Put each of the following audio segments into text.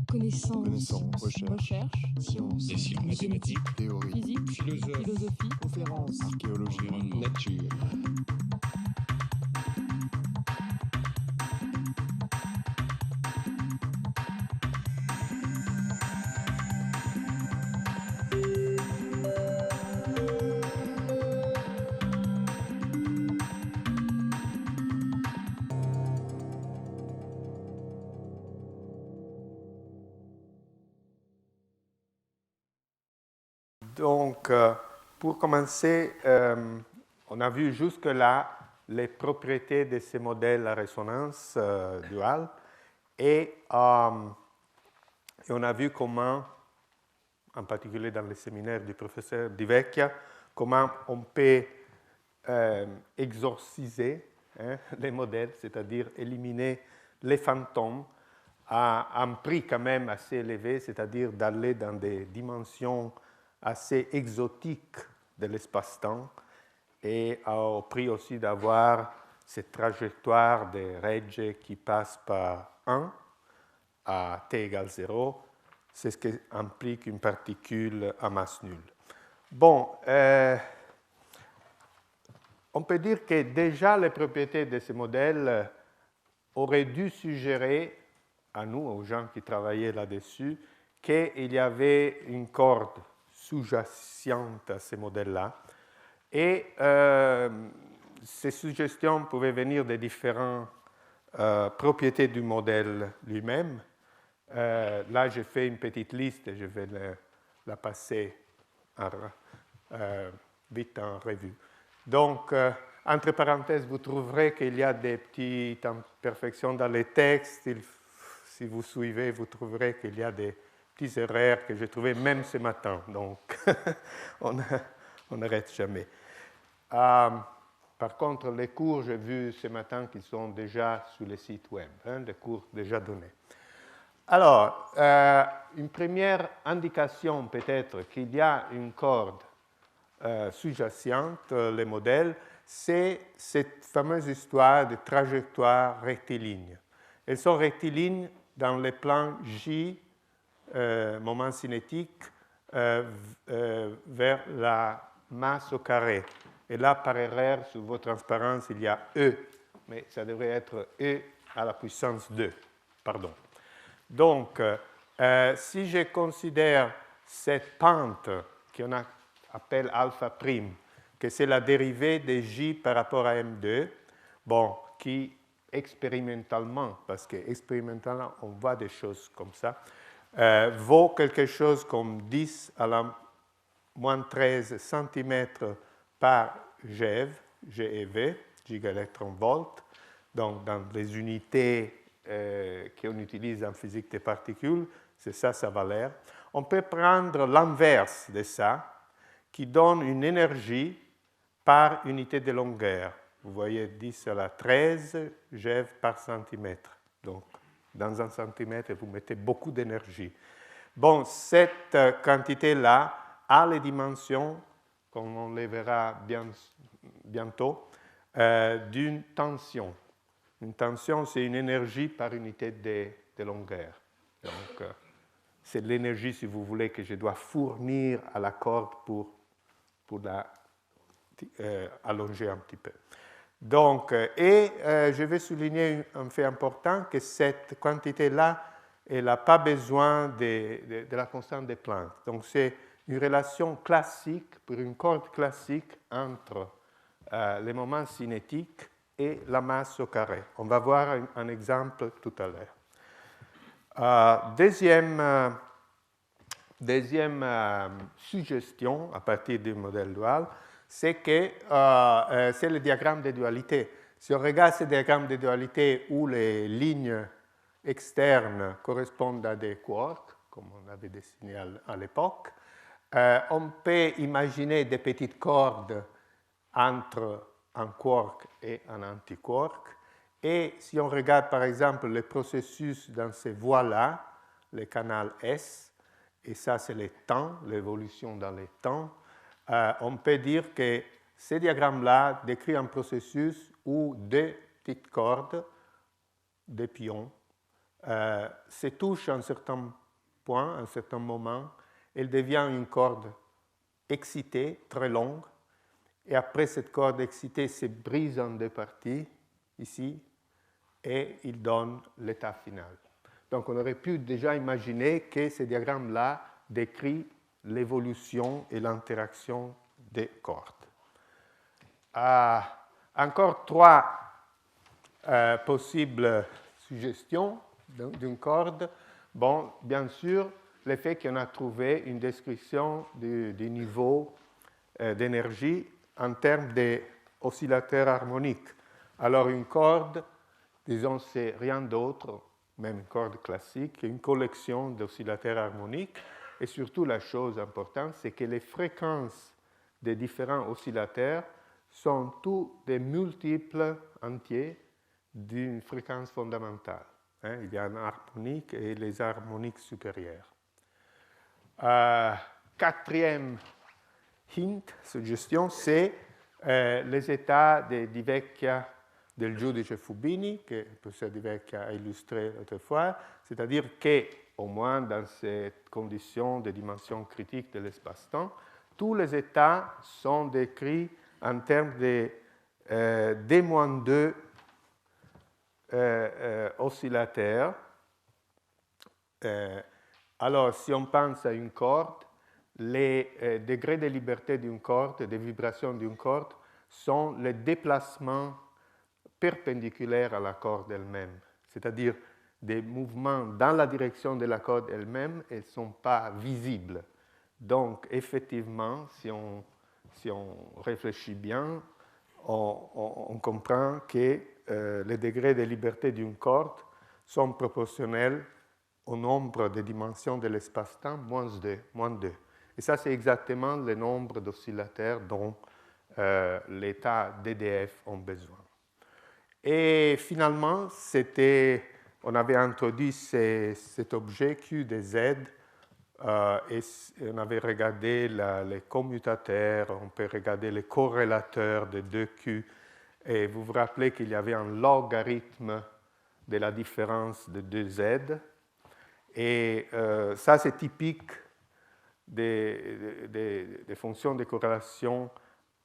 Connaissance, recherche, sciences, Dessin mathématiques, théorie, physique, philosophie, conférence, archéologie, environnement, nature. Donc, pour commencer, on a vu jusque-là les propriétés de ces modèles à résonance duale et on a vu comment, en particulier dans les séminaires du professeur Di Vecchia, comment on peut exorciser les modèles, c'est-à-dire éliminer les fantômes à un prix quand même assez élevé, c'est-à-dire d'aller dans des dimensions assez exotiques de l'espace-temps et au prix aussi d'avoir cette trajectoire des règles qui passent par 1 à t égale 0. C'est ce qui implique une particule à masse nulle. Bon, on peut dire que déjà les propriétés de ces modèles auraient dû suggérer à nous, aux gens qui travaillaient là-dessus, qu'il y avait une corde sous-jacente à ces modèles-là. Et ces suggestions pouvaient venir des différentes propriétés du modèle lui-même. Là, j'ai fait une petite liste et je vais la passer vite en revue. Donc, entre parenthèses, vous trouverez qu'il y a des petites imperfections dans les textes. Si vous suivez, vous trouverez qu'il y a des petites erreurs que j'ai trouvées même ce matin. Donc, on n'arrête jamais. Par contre, les cours, j'ai vu ce matin qu'ils sont déjà sur le site web, des cours déjà donnés. Alors, une première indication peut-être qu'il y a une corde sous-jacente, les modèles, c'est cette fameuse histoire de trajectoire rectiligne. Elles sont rectilignes dans les plans J, moment cinétique, vers la masse au carré. Et là, par erreur, sur vos transparences, il y a E, mais ça devrait être E à la puissance 2. Pardon. Donc, si je considère cette pente qu'on appelle alpha prime, que c'est la dérivée de J par rapport à M2, bon, qui expérimentalement, parce qu'expérimentalement, on voit des choses comme ça, vaut quelque chose comme 10 à la moins 13 cm par GeV, GeV, gigaelectron-volt, donc dans les unités qu'on utilise en physique des particules, c'est ça sa valeur. On peut prendre l'inverse de ça, qui donne une énergie par unité de longueur. Vous voyez 10 à la 13 GeV par centimètre. Donc, dans un centimètre, vous mettez beaucoup d'énergie. Bon, cette quantité-là a les dimensions, comme on les verra bientôt, d'une tension. Une tension, c'est une énergie par unité de longueur. Donc, c'est l'énergie, si vous voulez, que je dois fournir à la corde pour la allonger un petit peu. Donc, je vais souligner un fait important, que cette quantité-là, elle n'a pas besoin de la constante de Planck. Donc, c'est une relation classique, pour une corde classique, entre les moments cinétiques et la masse au carré. On va voir un exemple tout à l'heure. Deuxième suggestion à partir du modèle dual, c'est que c'est le diagramme de dualité. Si on regarde ce diagramme de dualité où les lignes externes correspondent à des quarks, comme on avait dessiné à l'époque, on peut imaginer des petites cordes entre un quark et un antiquark. Et si on regarde par exemple le processus dans ces voies-là, le canal S, et ça c'est le temps, l'évolution dans le temps, on peut dire que ce diagramme-là décrit un processus où deux petites cordes, des pions, se touche à un certain point, à un certain moment, elle devient une corde excitée, très longue, et après cette corde excitée se brise en deux parties, ici, et il donne l'état final. Donc on aurait pu déjà imaginer que ce diagramme-là décrit l'évolution et l'interaction des cordes. Encore trois possibles suggestions d'une corde. Bon, bien sûr, le fait qu'on a trouvé une description du niveau d'énergie en termes d'oscillateurs harmoniques. Alors une corde, disons, c'est rien d'autre, même une corde classique, qu'une collection d'oscillateurs harmoniques. Et surtout, la chose importante, c'est que les fréquences des différents oscillateurs sont tous des multiples entiers d'une fréquence fondamentale. Il y a un harmonique et les harmoniques supérieures. Quatrième hint, suggestion, c'est les états de Di Vecchia del giudice Fubini, que professeur Di Vecchia a illustré autrefois, c'est-à-dire qu'au moins dans cette condition de dimension critique de l'espace-temps, tous les états sont décrits en termes de D-2 oscillateurs. Alors, si on pense à une corde, les degrés de liberté d'une corde, des vibrations d'une corde, sont les déplacements perpendiculaires à la corde elle-même, c'est-à-dire des mouvements dans la direction de la corde elle-même, elles ne sont pas visibles. Donc, effectivement, si on réfléchit bien, on comprend que les degrés de liberté d'une corde sont proportionnels au nombre de dimensions de l'espace-temps, moins 2. Et ça, c'est exactement le nombre d'oscillateurs dont l'état DDF ont besoin. Et finalement, on avait introduit cet objet Q de Z et on avait regardé les commutateurs, on peut regarder les corrélateurs de 2Q. Et vous vous rappelez qu'il y avait un logarithme de la différence de 2Z. Et ça, c'est typique des fonctions de corrélation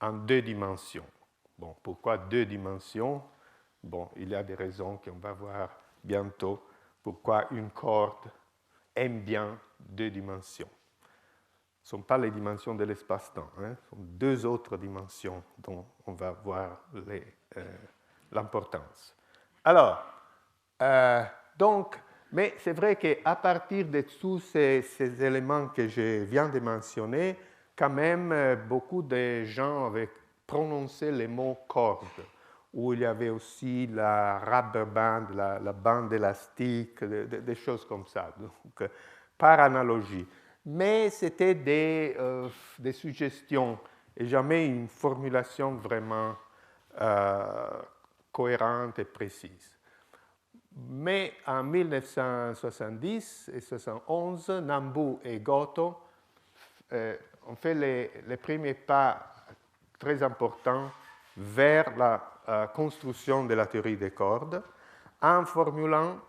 en 2 dimensions. Bon, pourquoi 2 dimensions? Bon, il y a des raisons qu'on va voir bientôt. Pourquoi une corde aime bien 2 dimensions. Ce ne sont pas les dimensions de l'espace-temps, ce sont 2 autres dimensions dont on va voir l'importance. Alors, donc, mais c'est vrai qu'à partir de tous ces éléments que je viens de mentionner, quand même, beaucoup de gens avaient prononcé le mot corde, où il y avait aussi la rubber band, la bande élastique, des choses comme ça, donc, par analogie. Mais c'était des suggestions et jamais une formulation vraiment cohérente et précise. Mais en 1970 et 1971, Nambu et Goto ont fait les premiers pas très importants vers la construction de la théorie des cordes en formulant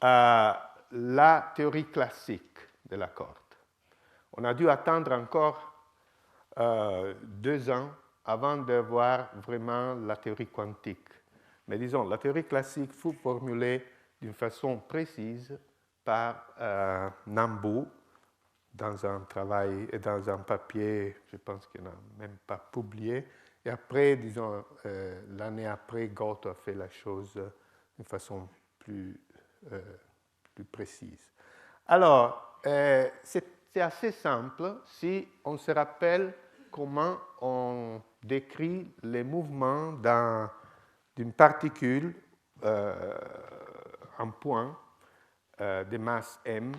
la théorie classique de la corde. On a dû attendre encore 2 ans avant de voir vraiment la théorie quantique. Mais disons, la théorie classique fut formulée d'une façon précise par Nambu dans un travail et dans un papier, je pense qu'il n'a même pas publié. Et après, disons, l'année après, Goto a fait la chose d'une façon plus précise. Alors, c'est assez simple si on se rappelle comment on décrit les mouvements d'une particule, un point de masse m,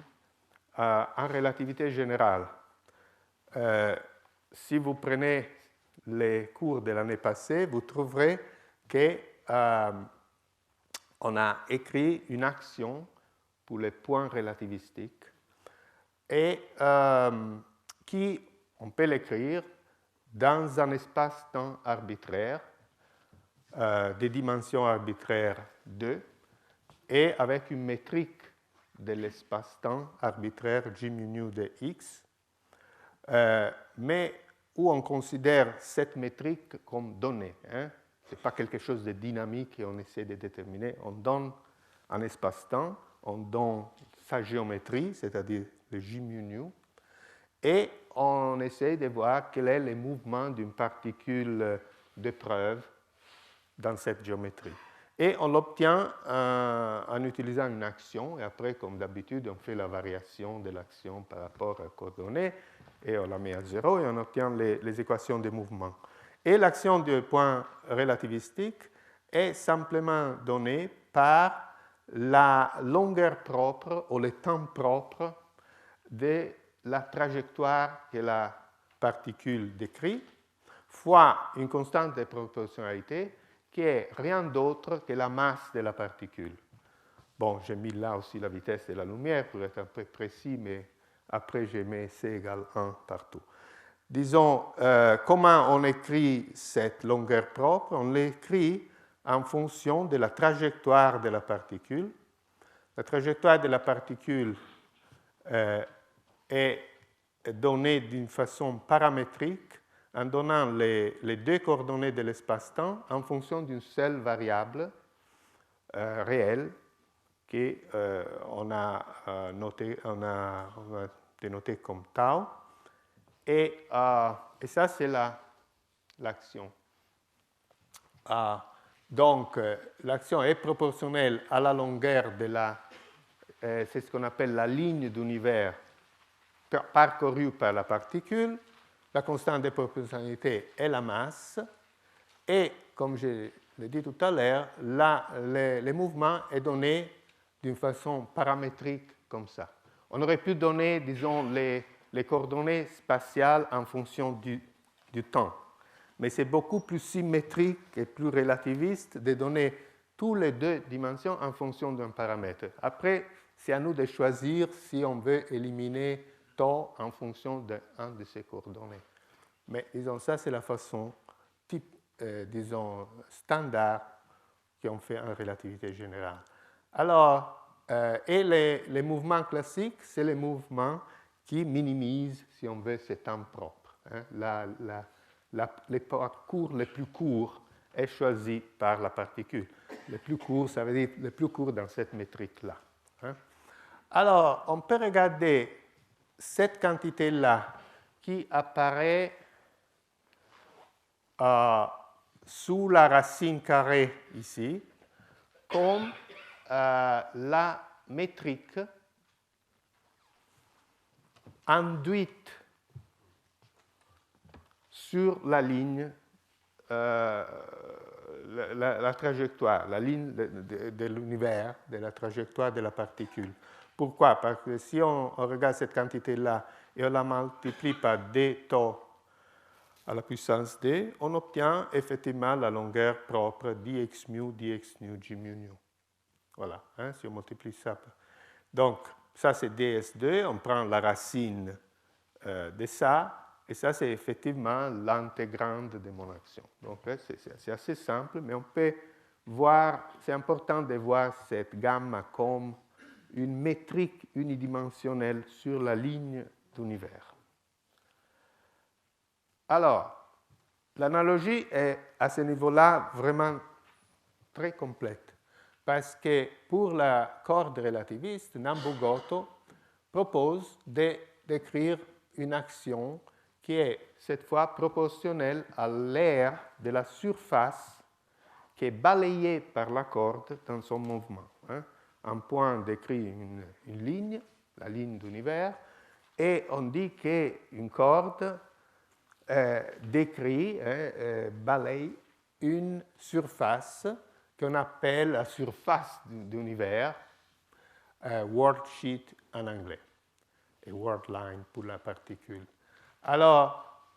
en relativité générale. Si vous prenez les cours de l'année passée, vous trouverez qu'on a écrit une action pour les points relativistiques et qui, on peut l'écrire dans un espace-temps arbitraire, des dimensions arbitraires 2, et avec une métrique de l'espace-temps arbitraire G mu nu de x, mais où on considère cette métrique comme donnée. Hein. Ce n'est pas quelque chose de dynamique et on essaie de déterminer. On donne un espace-temps, on donne sa géométrie, c'est-à-dire le J mu nu, et on essaie de voir quel est le mouvement d'une particule de preuve dans cette géométrie. Et on l'obtient en utilisant une action, et après, comme d'habitude, on fait la variation de l'action par rapport aux coordonnées, et on la met à 0, et on obtient les équations de mouvement. Et l'action du point relativistique est simplement donnée par la longueur propre ou le temps propre de la trajectoire que la particule décrit, fois une constante de proportionnalité qui est rien d'autre que la masse de la particule. Bon, j'ai mis là aussi la vitesse de la lumière pour être un peu précis, mais après, je mets C égale 1 partout. Disons, comment on écrit cette longueur propre? On l'écrit en fonction de la trajectoire de la particule. La trajectoire de la particule est donnée d'une façon paramétrique en donnant les deux coordonnées de l'espace-temps en fonction d'une seule variable réelle qu'on a dénotée comme tau. Et ça, c'est l'action. Donc, l'action est proportionnelle à la longueur de c'est ce qu'on appelle la ligne d'univers parcourue par la particule. La constante de proportionnalité est la masse. Et, comme je l'ai dit tout à l'heure, le mouvement est donné d'une façon paramétrique comme ça. On aurait pu donner, disons, les coordonnées spatiales en fonction du temps. Mais c'est beaucoup plus symétrique et plus relativiste de donner toutes les deux dimensions en fonction d'un paramètre. Après, c'est à nous de choisir si on veut éliminer tau en fonction d'un de ces coordonnées. Mais disons, ça, c'est la façon disons, standard qu'on fait en relativité générale. Alors, et les mouvements classiques, c'est les mouvements qui minimisent, si on veut, ces temps propres. Hein. Les parcours les plus courts est choisi par la particule. Le plus court, ça veut dire le plus court dans cette métrique-là. Hein. Alors, on peut regarder cette quantité-là qui apparaît sous la racine carrée ici, comme la métrique induite sur la ligne, la trajectoire, la ligne de l'univers, de la trajectoire de la particule. Pourquoi? Parce que si on regarde cette quantité-là et on la multiplie par d tau à la puissance d, on obtient effectivement la longueur propre dx mu, dx nu, g mu nu. Voilà, hein, si on multiplie ça. Donc, ça c'est ds2, on prend la racine de ça, et ça c'est effectivement l'intégrande de mon action. Donc, c'est assez simple, mais on peut voir, c'est important de voir cette gamma comme une métrique unidimensionnelle sur la ligne d'univers. Alors, l'analogie est à ce niveau-là vraiment très complète, parce que pour la corde relativiste, Nambu-Goto propose d'écrire une action qui est cette fois proportionnelle à l'aire de la surface qui est balayée par la corde dans son mouvement. Hein. Un point décrit une ligne, la ligne d'univers, et on dit qu'une corde décrit, balaye une surface qu'on appelle la surface d'univers, worldsheet en anglais, et worldline pour la particule. Alors,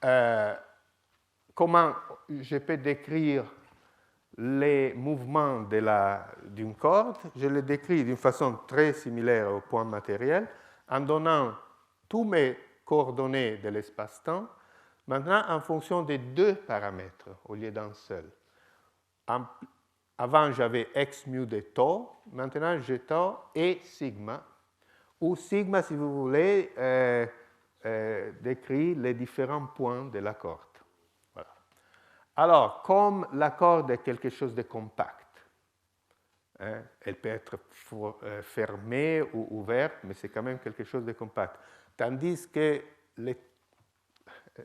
comment je peux décrire les mouvements d'une corde? Je les décris d'une façon très similaire au point matériel, en donnant tous mes coordonnées de l'espace-temps, maintenant en fonction des deux paramètres au lieu d'un seul. avant j'avais x mu de tau, maintenant j'ai tau et sigma, où sigma, si vous voulez, décrit les différents points de la corde. Voilà. Alors, comme la corde est quelque chose de compact, hein, elle peut être fermée ou ouverte, mais c'est quand même quelque chose de compact. Tandis que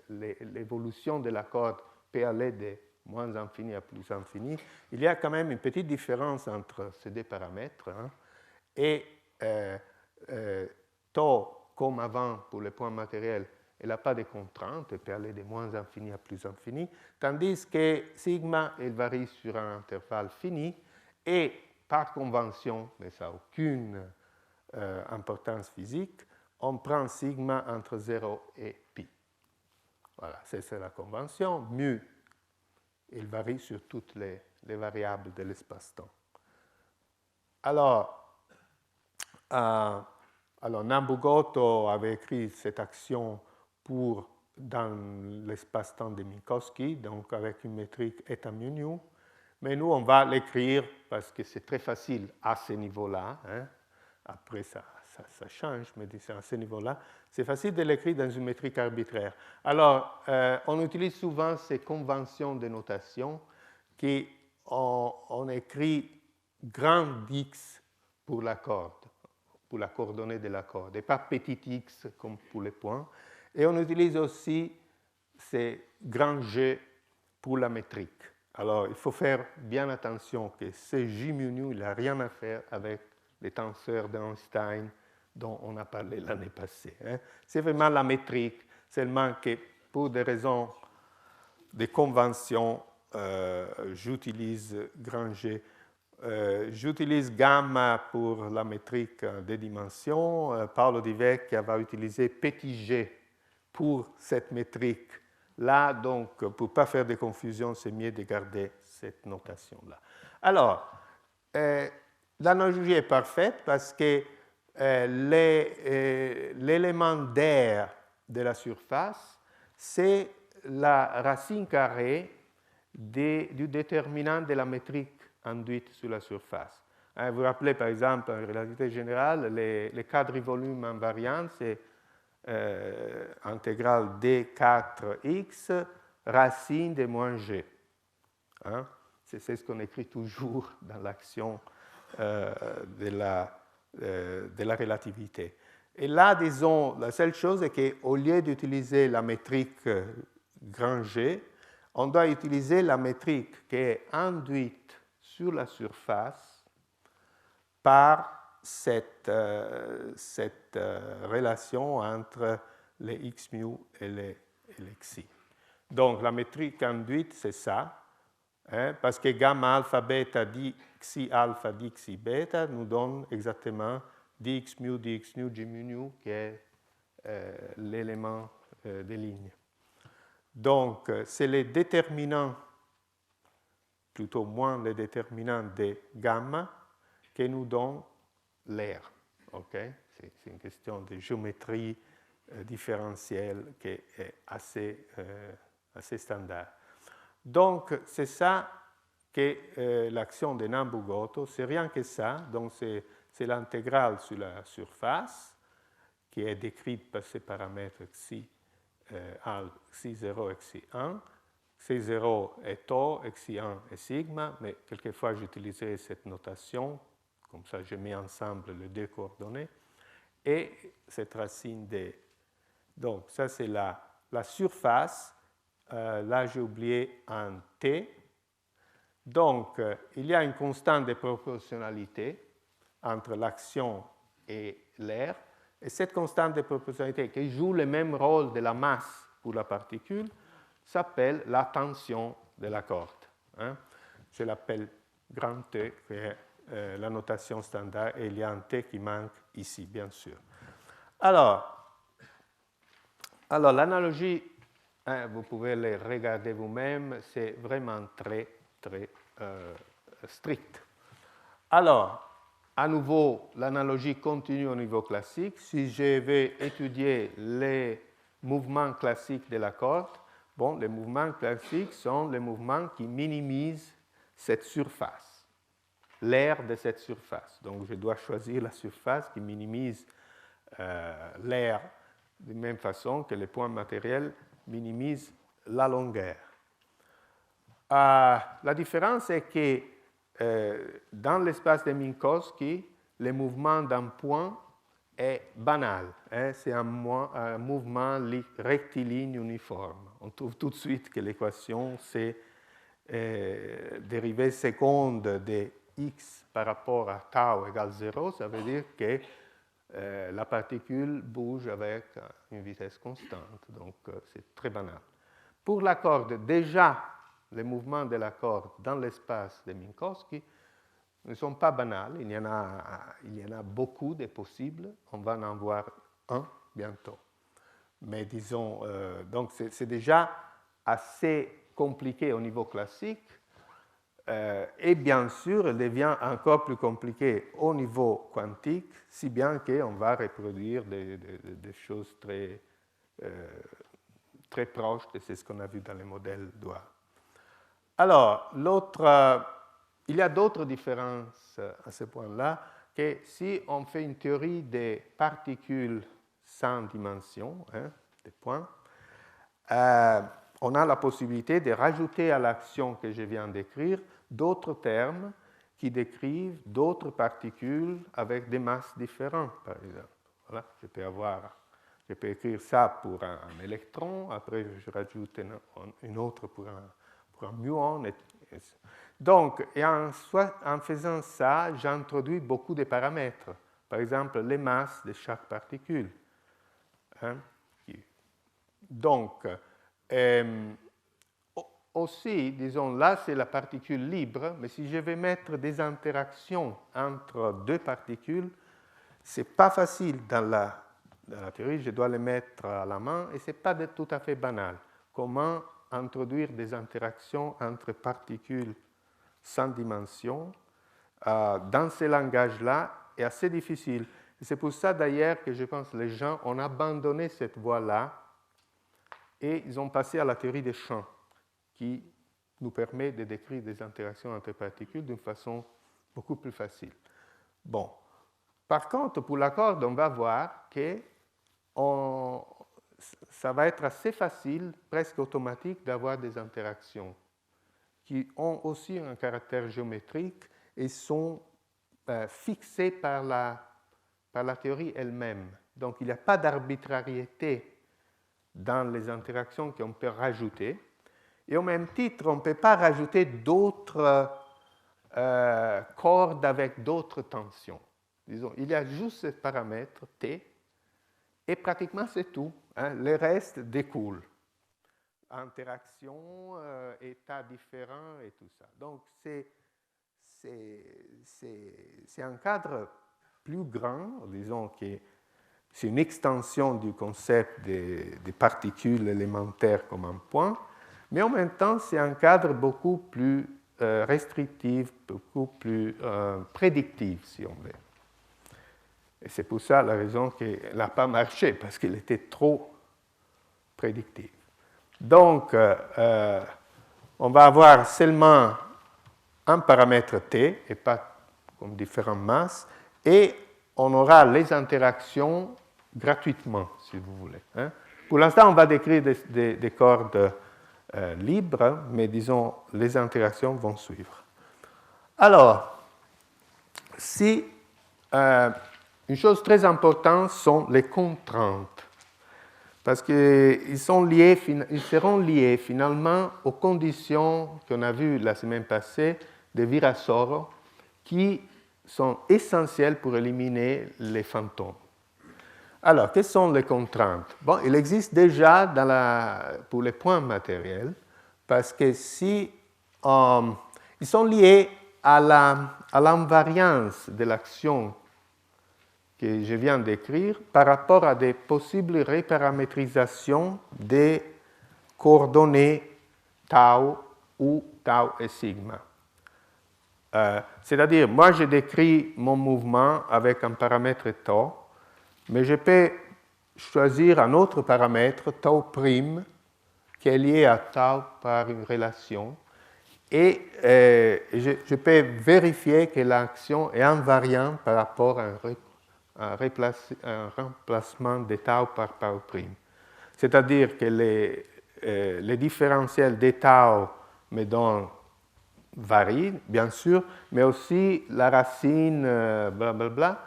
l'évolution de la corde peut aller de moins infini à plus infini, il y a quand même une petite différence entre ces deux paramètres. Hein, et tau, comme avant pour les points matériels, elle n'a pas de contraintes, elle peut aller de moins infini à plus infini, tandis que sigma, elle varie sur un intervalle fini, et par convention, mais ça n'a aucune importance physique, on prend sigma entre 0 et pi. Voilà, c'est la convention. Mu, il varie sur toutes les variables de l'espace-temps. Alors, Nambu-Goto avait écrit cette action dans l'espace-temps de Minkowski, donc avec une métrique eta mu nu, mais nous, on va l'écrire parce que c'est très facile à ce niveau-là. Hein. Après, ça change, mais à ce niveau-là, c'est facile de l'écrire dans une métrique arbitraire. Alors, on utilise souvent ces conventions de notation qui on écrit grand X pour la corde, pour la coordonnée de la corde, et pas petit x comme pour les points. Et on utilise aussi ces grands G pour la métrique. Alors, il faut faire bien attention que ce J mu nu, il n'a rien à faire avec les tenseurs d'Einstein dont on a parlé l'année passée. Hein. C'est vraiment la métrique, seulement que pour des raisons de convention, j'utilise grand G. J'utilise gamma pour la métrique des dimensions. Paolo Di Vecchia va utiliser petit g pour cette métrique-là. Donc, pour ne pas faire de confusion, c'est mieux de garder cette notation-là. Alors, l'analogie est parfaite parce que l'élément d'air de la surface, c'est la racine carrée du déterminant de la métrique induite sur la surface. Vous vous rappelez, par exemple, en relativité générale, les quadrivolumes invariants, c'est intégrale d4x racine de moins g. Hein? C'est ce qu'on écrit toujours dans l'action de la relativité. Et là, disons, la seule chose est qu'au lieu d'utiliser la métrique grand G, on doit utiliser la métrique qui est induite sur la surface par cette relation entre les x mu et les xi. Donc, la métrique induite, c'est ça, hein, parce que gamma alpha bêta dxi alpha dxi bêta nous donne exactement dx mu g mu nu, qui est l'élément des lignes. Donc, c'est les déterminants, plutôt moins les déterminants de gamma, qui nous donnent l'air. Okay? C'est une question de géométrie différentielle qui est assez standard. Donc, c'est ça que l'action de Nambu-Goto, c'est rien que ça. Donc, c'est l'intégrale sur la surface qui est décrite par ces paramètres xi, xi0 et xi1. Xi0 est tau, xi1 est sigma, mais quelquefois j'utilisais cette notation, comme ça je mets ensemble les deux coordonnées, et cette racine d. Donc, ça c'est la surface. Là, j'ai oublié un t. Donc, il y a une constante de proportionnalité entre l'action et l'air. Et cette constante de proportionnalité qui joue le même rôle de la masse pour la particule s'appelle la tension de la corde. Hein. Je l'appelle grand T, qui est la notation standard, et il y a un T qui manque ici, bien sûr. Alors l'analogie, hein, vous pouvez le regarder vous-même, c'est vraiment très, très strict. Alors, à nouveau, l'analogie continue au niveau classique. Si je vais étudier les mouvements classiques de la corde, bon, les mouvements classiques sont les mouvements qui minimisent cette surface. l'aire de cette surface. Donc je dois choisir la surface qui minimise l'aire de même façon que les points matériels minimisent la longueur. La différence est que dans l'espace de Minkowski, le mouvement d'un point est banal. C'est un mouvement rectiligne uniforme. On trouve tout de suite que l'équation, c'est dérivée seconde de x par rapport à tau égale 0. Ça veut dire que la particule bouge avec une vitesse constante. Donc, c'est très banal. Pour la corde, déjà, les mouvements de la corde dans l'espace de Minkowski ne sont pas banals. Il y en a beaucoup de possibles. On va en voir un bientôt. Mais disons, donc c'est déjà assez compliqué au niveau classique. Et bien sûr, il devient encore plus compliqué au niveau quantique, si bien qu'on va reproduire des choses très, très proches de ce qu'on a vu dans les modèles d'Oire. Alors, il y a d'autres différences à ce point-là, que si on fait une théorie des particules sans dimension, des points, on a la possibilité de rajouter à l'action que je viens d'écrire d'autres termes qui décrivent d'autres particules avec des masses différentes, par exemple. Voilà, je peux écrire ça pour un électron, après je rajoute une autre pour un muon. Donc, en faisant ça, j'introduis beaucoup de paramètres. Par exemple, les masses de chaque particule. Donc, aussi, disons, là, c'est la particule libre, mais si je vais mettre des interactions entre deux particules, ce n'est pas facile dans la théorie, je dois les mettre à la main, et ce n'est pas tout à fait banal. Comment introduire des interactions entre particules sans dimension dans ces langages-là est assez difficile. Et c'est pour ça, d'ailleurs, que je pense que les gens ont abandonné cette voie-là et ils ont passé à la théorie des champs, qui nous permet de décrire des interactions entre particules d'une façon beaucoup plus facile. Bon. Par contre, pour la corde, on va voir que ça va être assez facile, presque automatique, d'avoir des interactions qui ont aussi un caractère géométrique et sont fixées par la théorie elle-même. Donc, il n'y a pas d'arbitrariété dans les interactions qu'on peut rajouter. Et au même titre, on ne peut pas rajouter d'autres cordes avec d'autres tensions. Disons, il y a juste ce paramètre T, et pratiquement c'est tout. Le reste découle. Interaction, états différents et tout ça. Donc, c'est un cadre plus grand, disons que c'est une extension du concept des particules élémentaires comme un point, mais en même temps, c'est un cadre beaucoup plus restrictif, beaucoup plus prédictif, si on veut. Et c'est pour ça la raison qu'il n'a pas marché, parce qu'il était trop prédictif. Donc, on va avoir seulement un paramètre T, et pas comme différentes masses, et on aura les interactions gratuitement, si vous voulez. Pour l'instant, on va décrire des cordes libres, mais disons, les interactions vont suivre. Alors, si une chose très importante sont les contraintes, parce qu'ils seront liés finalement aux conditions qu'on a vues la semaine passée de Virasoro, qui sont essentielles pour éliminer les fantômes. Alors, quelles sont les contraintes? Bon, il existe déjà pour les points matériels, parce que si ils sont liés à l'invariance de l'action que je viens d'écrire par rapport à des possibles reparamétrisations des coordonnées tau ou tau et sigma. C'est-à-dire, moi, je décris mon mouvement avec un paramètre tau, mais je peux choisir un autre paramètre, tau prime, qui est lié à tau par une relation, Et je peux vérifier que l'action est invariante par rapport à un remplacement de tau par tau prime. C'est-à-dire que les différentiels de tau me donnent varient, bien sûr, mais aussi la racine, blablabla,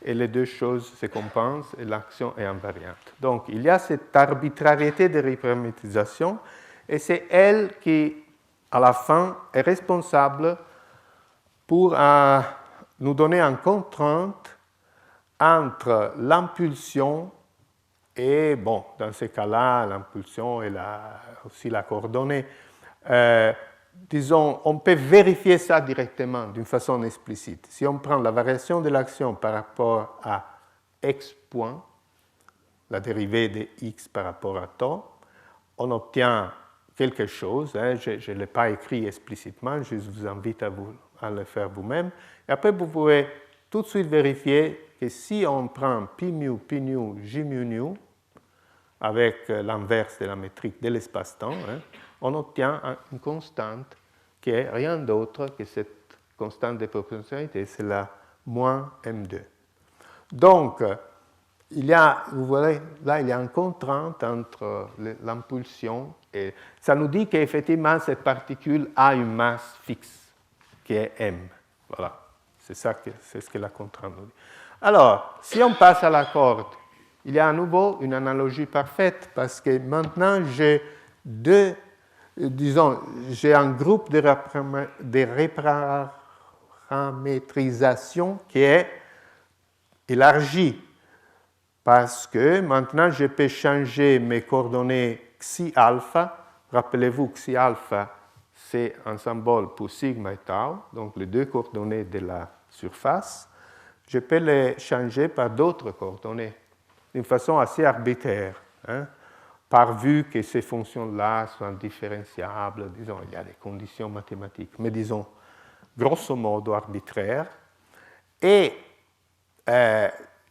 et les deux choses se compensent et l'action est invariante. Donc, il y a cette arbitrariété de reparamétrisation et c'est elle qui, à la fin, est responsable pour nous donner une contrainte entre l'impulsion et, bon, dans ce cas-là, l'impulsion et aussi la coordonnée. Disons, on peut vérifier ça directement d'une façon explicite. Si on prend la variation de l'action par rapport à x point, la dérivée de x par rapport à tau, on obtient quelque chose. Je ne l'ai pas écrit explicitement, je vous invite à le faire vous-même. Et après, vous pouvez tout de suite vérifier que si on prend pi mu, j mu nu, avec l'inverse de la métrique de l'espace-temps, on obtient une constante qui est rien d'autre que cette constante de proportionnalité, c'est la moins m2. Donc, il y a, vous voyez, là, il y a une contrainte entre l'impulsion et ça nous dit qu'effectivement, cette particule a une masse fixe, qui est m. Voilà, c'est ce que la contrainte nous dit. Alors, si on passe à la corde, il y a à nouveau une analogie parfaite parce que maintenant, j'ai un groupe de reparamétrisation qui est élargi parce que maintenant, je peux changer mes coordonnées xi alpha. Rappelez-vous, xi alpha, c'est un symbole pour sigma et tau, donc les deux coordonnées de la surface. Je peux les changer par d'autres coordonnées d'une façon assez arbitraire, pourvu que ces fonctions-là soient différenciables. Disons, il y a des conditions mathématiques, mais disons, grosso modo arbitraires. Et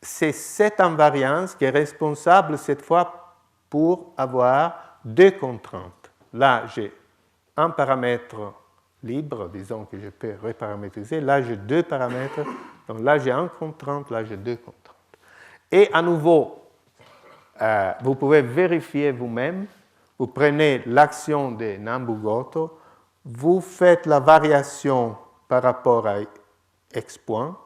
c'est cette invariance qui est responsable cette fois pour avoir deux contraintes. Là, j'ai un paramètre libre, disons que je peux reparamétriser. Là, j'ai deux paramètres. Donc là, j'ai une contrainte, là, j'ai deux contraintes. Et à nouveau, vous pouvez vérifier vous-même. Vous prenez l'action de Nambu-Goto, vous faites la variation par rapport à x point,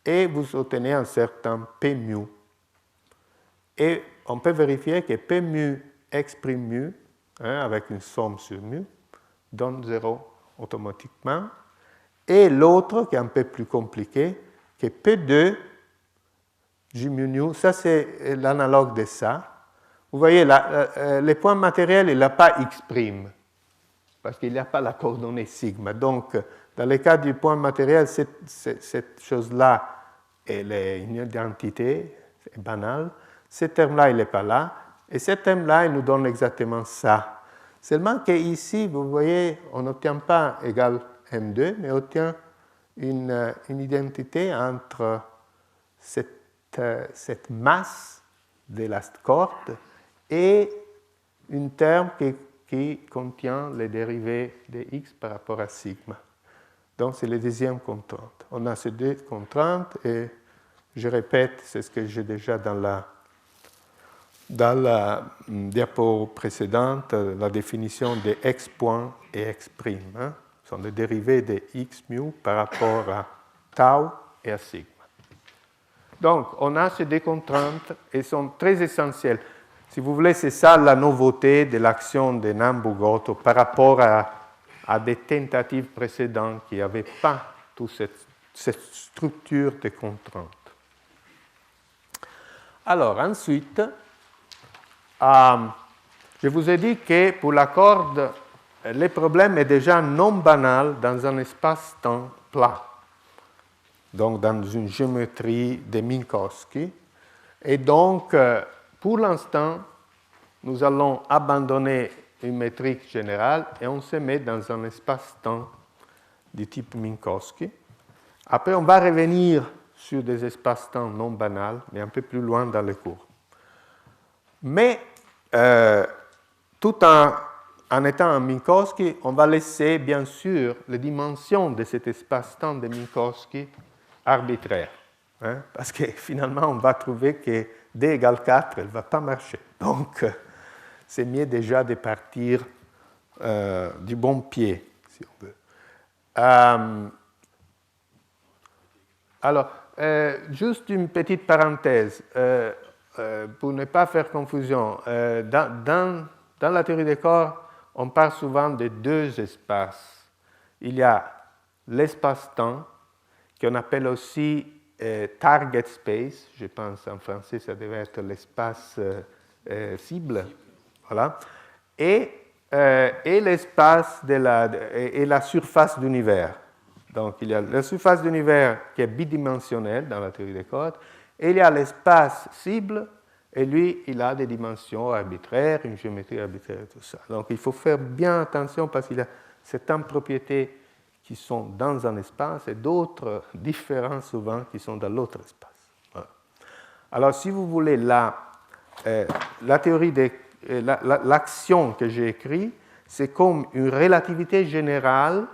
et vous obtenez un certain p mu. Et on peut vérifier que p mu x' mu, avec une somme sur mu, donne 0 automatiquement. Et l'autre, qui est un peu plus compliqué, qui est P2, J mu nu, ça c'est l'analogue de ça. Vous voyez, le point matériel, il n'a pas X', parce qu'il n'y a pas la coordonnée sigma. Donc, dans le cas du point matériel, cette chose-là, elle est une identité, c'est banal. Ce terme-là, il n'est pas là. Et ce terme-là, il nous donne exactement ça. Seulement qu'ici, vous voyez, on n'obtient pas égal M2, mais on obtient une identité entre cette masse de la corde et un terme qui contient les dérivés de x par rapport à sigma. Donc, c'est la deuxième contrainte. On a ces deux contraintes et je répète, c'est ce que j'ai déjà dans la diapo précédente, la définition de x point et x'. Ce sont les dérivés de x mu par rapport à tau et à sigma. Donc, on a ces deux contraintes et sont très essentielles. Si vous voulez, c'est ça la nouveauté de l'action de Nambu-Goto par rapport à des tentatives précédentes qui n'avaient pas toute cette structure de contraintes. Alors, ensuite, je vous ai dit que pour la corde, le problème est déjà non banal dans un espace-temps plat, donc dans une géométrie de Minkowski. Et donc, pour l'instant, nous allons abandonner une métrique générale et on se met dans un espace-temps du type Minkowski. Après, on va revenir sur des espaces-temps non banals, mais un peu plus loin dans le cours. Mais tout en en étant en Minkowski, on va laisser bien sûr les dimensions de cet espace-temps de Minkowski arbitraires. Hein, parce que finalement, on va trouver que D égale 4, elle ne va pas marcher. Donc, c'est mieux déjà de partir du bon pied, si on veut. Alors, juste une petite parenthèse, pour ne pas faire confusion. Dans la théorie des corps, on parle souvent de deux espaces. Il y a l'espace-temps, qu'on appelle aussi target space, je pense en français ça devait être l'espace cible, voilà, et l'espace et la surface d'univers. Donc il y a la surface d'univers qui est bidimensionnelle dans la théorie des cordes, et il y a l'espace cible, et lui, il a des dimensions arbitraires, une géométrie arbitraire et tout ça. Donc il faut faire bien attention parce qu'il y a certaines propriétés qui sont dans un espace et d'autres différents souvent qui sont dans l'autre espace. Voilà. Alors si vous voulez, la théorie l'action que j'ai écrite, c'est comme une relativité générale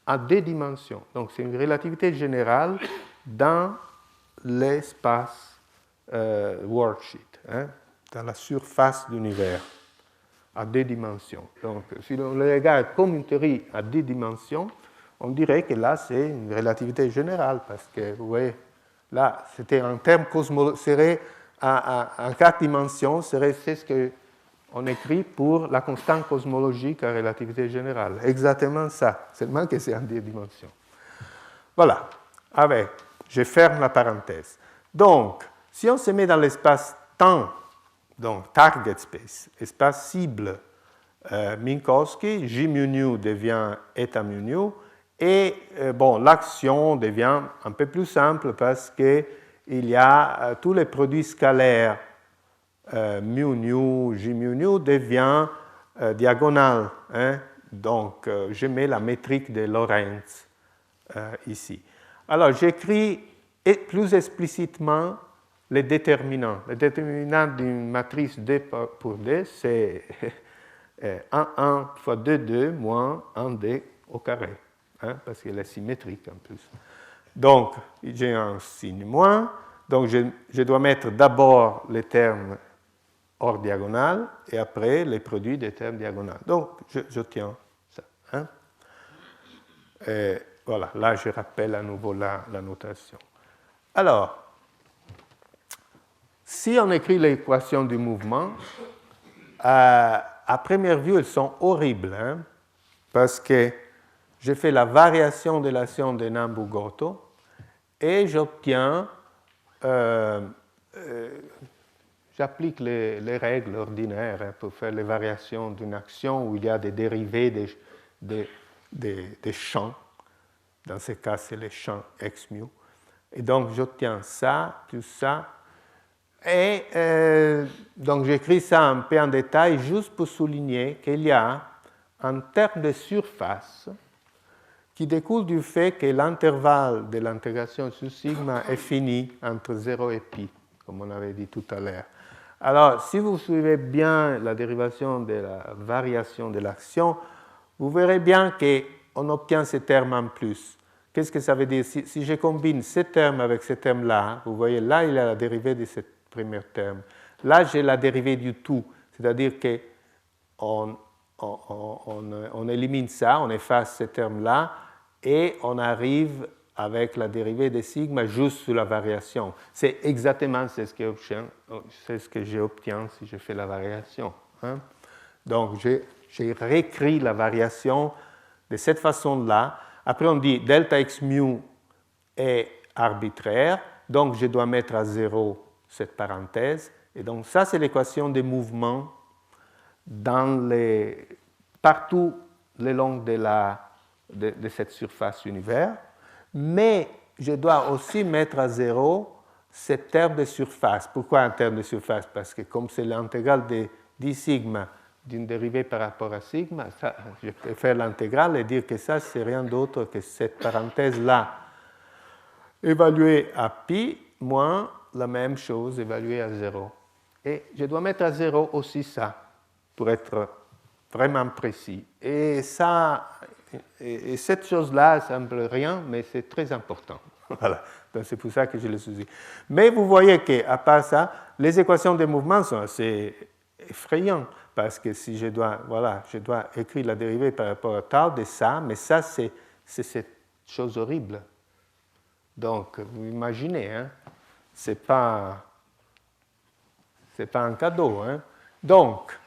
à deux dimensions. Donc c'est une relativité générale dans l'espace worldsheet, hein, dans la surface d'univers à deux dimensions. Donc si on le regarde comme une théorie à deux dimensions, on dirait que là c'est une relativité générale parce que vous voyez, là c'était en termes serait en 4 dimensions, c'est ce qu'on écrit pour la constante cosmologique à relativité générale. Exactement ça, seulement que c'est en 2 dimensions. Voilà, je ferme la parenthèse. Donc, si on se met dans l'espace-temps, donc target space, espace cible, Minkowski, J mu nu devient eta mu nu, et l'action devient un peu plus simple parce qu'il y a tous les produits scalaires mu nu, J mu nu devient diagonale. Hein? Donc, je mets la métrique de Lorentz ici. Alors, j'écris plus explicitement les déterminants. Les déterminants d'une matrice D pour D, c'est 1 fois 2 moins 1D au carré, hein, parce qu'elle est symétrique en plus. Donc, j'ai un signe moins, donc je dois mettre d'abord les termes hors diagonale et après les produits des termes diagonales. Donc, j'obtiens ça. Hein. Et voilà, là je rappelle à nouveau la notation. Alors, si on écrit l'équation du mouvement, à première vue, elles sont horribles, hein, parce que je fais la variation de l'action de Nambu-Goto et j'obtiens, j'applique les règles ordinaires hein, pour faire les variations d'une action où il y a des dérivés des champs. Dans ce cas, c'est les champs x mu. Et donc, j'obtiens ça, tout ça. Et donc, j'écris ça un peu en détail juste pour souligner qu'il y a un terme de surface qui découle du fait que l'intervalle de l'intégration sur sigma est fini entre 0 et pi, comme on avait dit tout à l'heure. Alors, si vous suivez bien la dérivation de la variation de l'action, vous verrez bien qu'on obtient ces termes en plus. Qu'est-ce que ça veut dire? Si je combine ces termes avec ces termes-là, vous voyez, là, il y a la dérivée de ce premier terme. Là, j'ai la dérivée du tout, c'est-à-dire qu'on élimine ça, on efface ces termes-là, et on arrive avec la dérivée de sigma juste sur la variation. C'est exactement ce que j'obtiens si je fais la variation. Hein? Donc, j'ai réécrit la variation de cette façon-là. Après, on dit delta x mu est arbitraire, donc je dois mettre à 0 cette parenthèse. Et donc, ça, c'est l'équation des mouvements partout le long de cette surface univers. Mais je dois aussi mettre à 0 ce terme de surface. Pourquoi un terme de surface? Parce que comme c'est l'intégrale de d sigma d'une dérivée par rapport à sigma, ça, je peux faire l'intégrale et dire que ça, c'est rien d'autre que cette parenthèse-là évaluée à pi moins la même chose évaluée à 0. Et je dois mettre à 0 aussi ça, pour être vraiment précis. Et cette chose-là semble rien, mais c'est très important. Voilà. Donc c'est pour ça que je l'ai choisi. Mais vous voyez qu'à part ça, les équations de mouvement sont assez effrayantes, parce que si je dois écrire la dérivée par rapport à tau de ça, mais ça, c'est cette chose horrible. Donc, vous imaginez, hein, c'est pas un cadeau. Hein. Donc,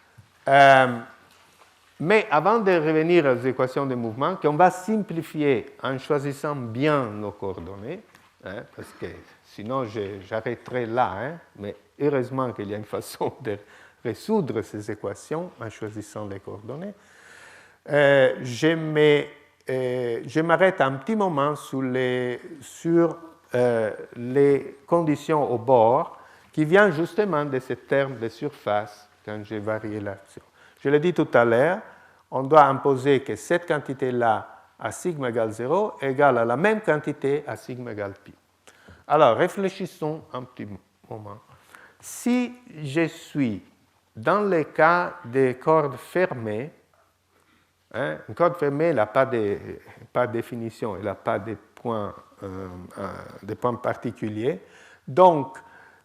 mais avant de revenir aux équations de mouvement, qu'on va simplifier en choisissant bien nos coordonnées, hein, parce que sinon j'arrêterai là, hein, mais heureusement qu'il y a une façon de résoudre ces équations en choisissant les coordonnées. Je m'arrête un petit moment sur les conditions au bord qui viennent justement de ce terme de surface quand j'ai varié l'action. Je l'ai dit tout à l'heure, on doit imposer que cette quantité-là à sigma égale 0 est égale à la même quantité à sigma égale pi. Alors, réfléchissons un petit moment. Si je suis dans le cas des cordes fermées, hein, une corde fermée n'a pas de définition, elle n'a pas de points particuliers. Donc,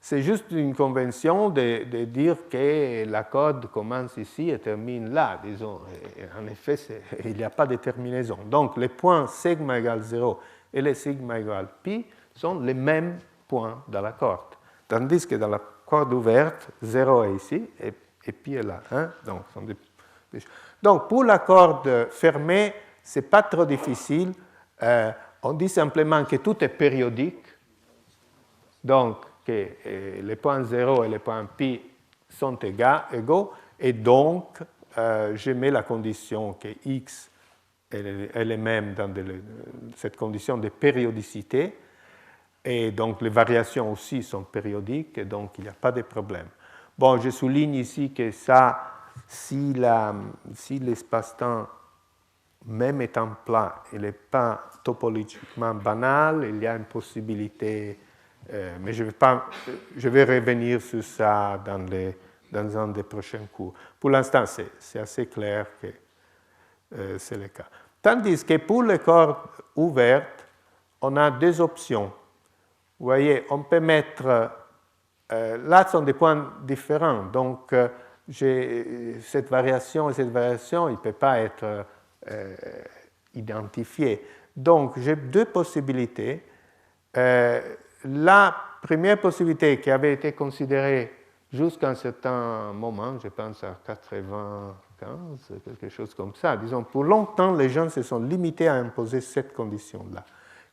c'est juste une convention de dire que la corde commence ici et termine là, disons. Et en effet, il n'y a pas de terminaison. Donc, les points sigma égale 0 et les sigma égale pi sont les mêmes points dans la corde. Tandis que dans la corde ouverte, 0 est ici et pi est là. Hein? Donc, pour la corde fermée, ce n'est pas trop difficile. On dit simplement que tout est périodique. Donc, que les points 0 et les points pi sont égaux. Et donc, je mets la condition que x elle est même dans cette condition de périodicité. Et donc, les variations aussi sont périodiques, et donc il n'y a pas de problème. Bon, je souligne ici que ça, si l'espace-temps, même étant plat, il n'est pas topologiquement banal, il y a une possibilité, mais je vais revenir sur ça dans un des prochains cours. Pour l'instant, c'est assez clair que c'est le cas. Tandis que pour les cordes ouvertes, on a deux options. Vous voyez, on peut mettre... là, ce sont des points différents. Donc, cette variation et cette variation, il ne peut pas être identifié. Donc, j'ai deux possibilités. La première possibilité qui avait été considérée jusqu'à un certain moment, je pense à 95, quelque chose comme ça, disons, pour longtemps, les gens se sont limités à imposer cette condition-là,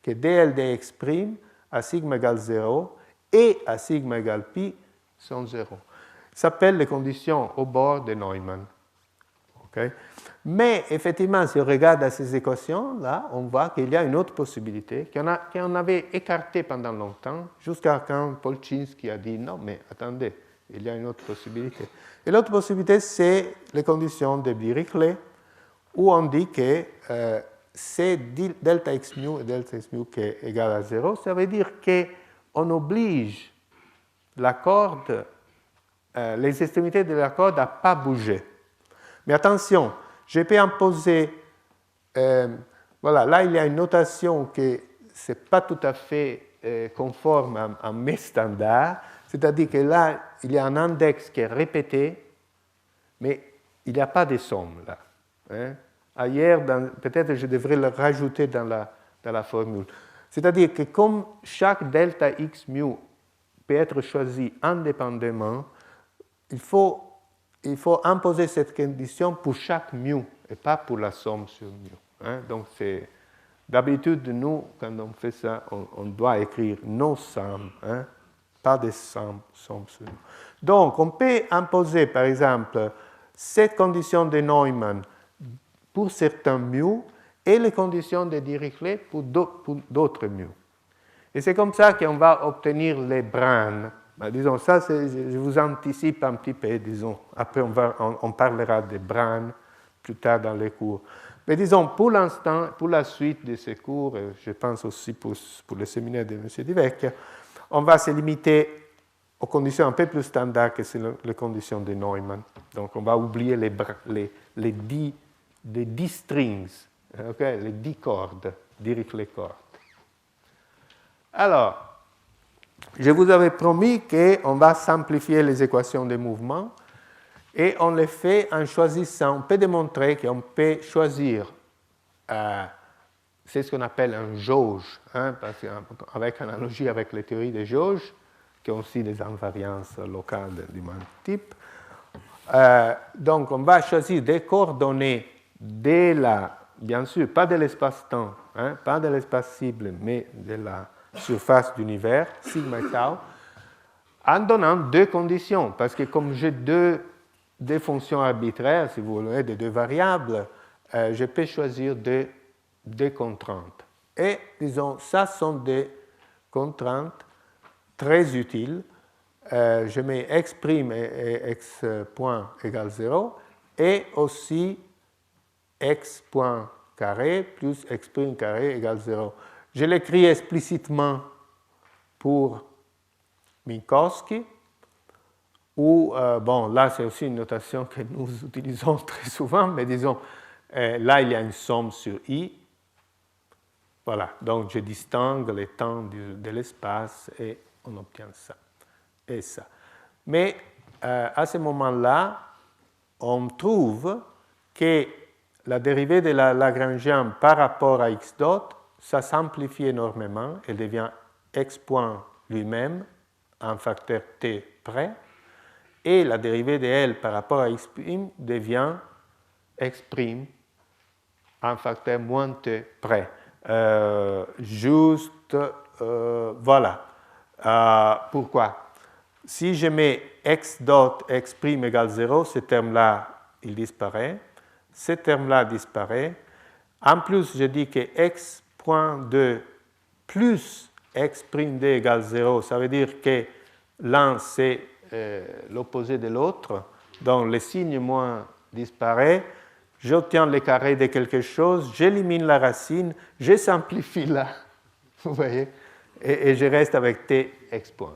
que dl dx' à sigma égale 0 et à sigma égale pi sont 0. Ça s'appelle les conditions au bord de Neumann. Okay? Mais effectivement, si on regarde à ces équations-là, on voit qu'il y a une autre possibilité qu'on avait écartée pendant longtemps, jusqu'à quand Polchinski a dit non, mais attendez, il y a une autre possibilité. Et l'autre possibilité, c'est les conditions de Dirichlet, où on dit que c'est delta x mu et delta x mu qui est égal à 0. Ça veut dire qu'on oblige la corde, les extrémités de la corde à ne pas bouger. Mais attention, je peux imposer, voilà, là il y a une notation qui n'est pas tout à fait conforme à mes standards, c'est-à-dire que là, il y a un index qui est répété, mais il n'y a pas de somme là. Hein? Ailleurs, peut-être je devrais le rajouter dans la formule. C'est-à-dire que comme chaque delta x mu peut être choisi indépendamment, il faut imposer cette condition pour chaque mu et pas pour la somme sur mu. Hein? Donc, d'habitude, nous, quand on fait ça, on doit écrire no sum, hein? Pas de somme sur mu. Donc, on peut imposer, par exemple, cette condition de Neumann pour certains mu et les conditions de Dirichlet pour d'autres mu. Et c'est comme ça qu'on va obtenir les brins. Ben, disons, ça, je vous anticipe un petit peu, disons. Après, on parlera des brins plus tard dans les cours. Mais disons, pour l'instant, pour la suite de ces cours, et je pense aussi pour le séminaire de M. Divecchia, on va se limiter aux conditions un peu plus standards que c'est les conditions de Neumann. Donc on va oublier les 10 strings, okay? Les 10 cordes, les cordes. Alors, je vous avais promis qu'on va simplifier les équations de mouvement et on les fait en choisissant, on peut démontrer qu'on peut choisir, c'est ce qu'on appelle un jauge, hein, parce avec analogie avec les théories des jauges, qui ont aussi des invariances locales du même type. Donc on va choisir des coordonnées bien sûr, pas de l'espace-temps, hein, pas de l'espace cible, mais de la surface d'univers, sigma et tau, en donnant deux conditions, parce que comme j'ai des fonctions arbitraires, si vous voulez, de deux variables, je peux choisir des contraintes. Et disons, ça sont des contraintes très utiles. Je mets x' et x point égale 0, et aussi x point carré plus x' carré égale 0. Je l'écris explicitement pour Minkowski, ou, bon, là c'est aussi une notation que nous utilisons très souvent, mais disons, là il y a une somme sur I. Voilà, donc je distingue les temps de l'espace et on obtient ça et ça. Mais à ce moment-là, on trouve que la dérivée de la Lagrangienne par rapport à x dot, ça simplifie énormément, elle devient x point lui-même, un facteur t près, et la dérivée de L par rapport à x' devient x', un facteur moins t près. Voilà. Pourquoi? Si je mets x dot x' égale 0, ce terme-là, il disparaît. Ce terme-là disparaît. En plus, je dis que x point 2 plus x'(d) égale 0, ça veut dire que l'un, c'est l'opposé de l'autre. Donc, le signe moins disparaît. J'obtiens le carré de quelque chose, j'élimine la racine, je simplifie là, vous voyez, et je reste avec t x point.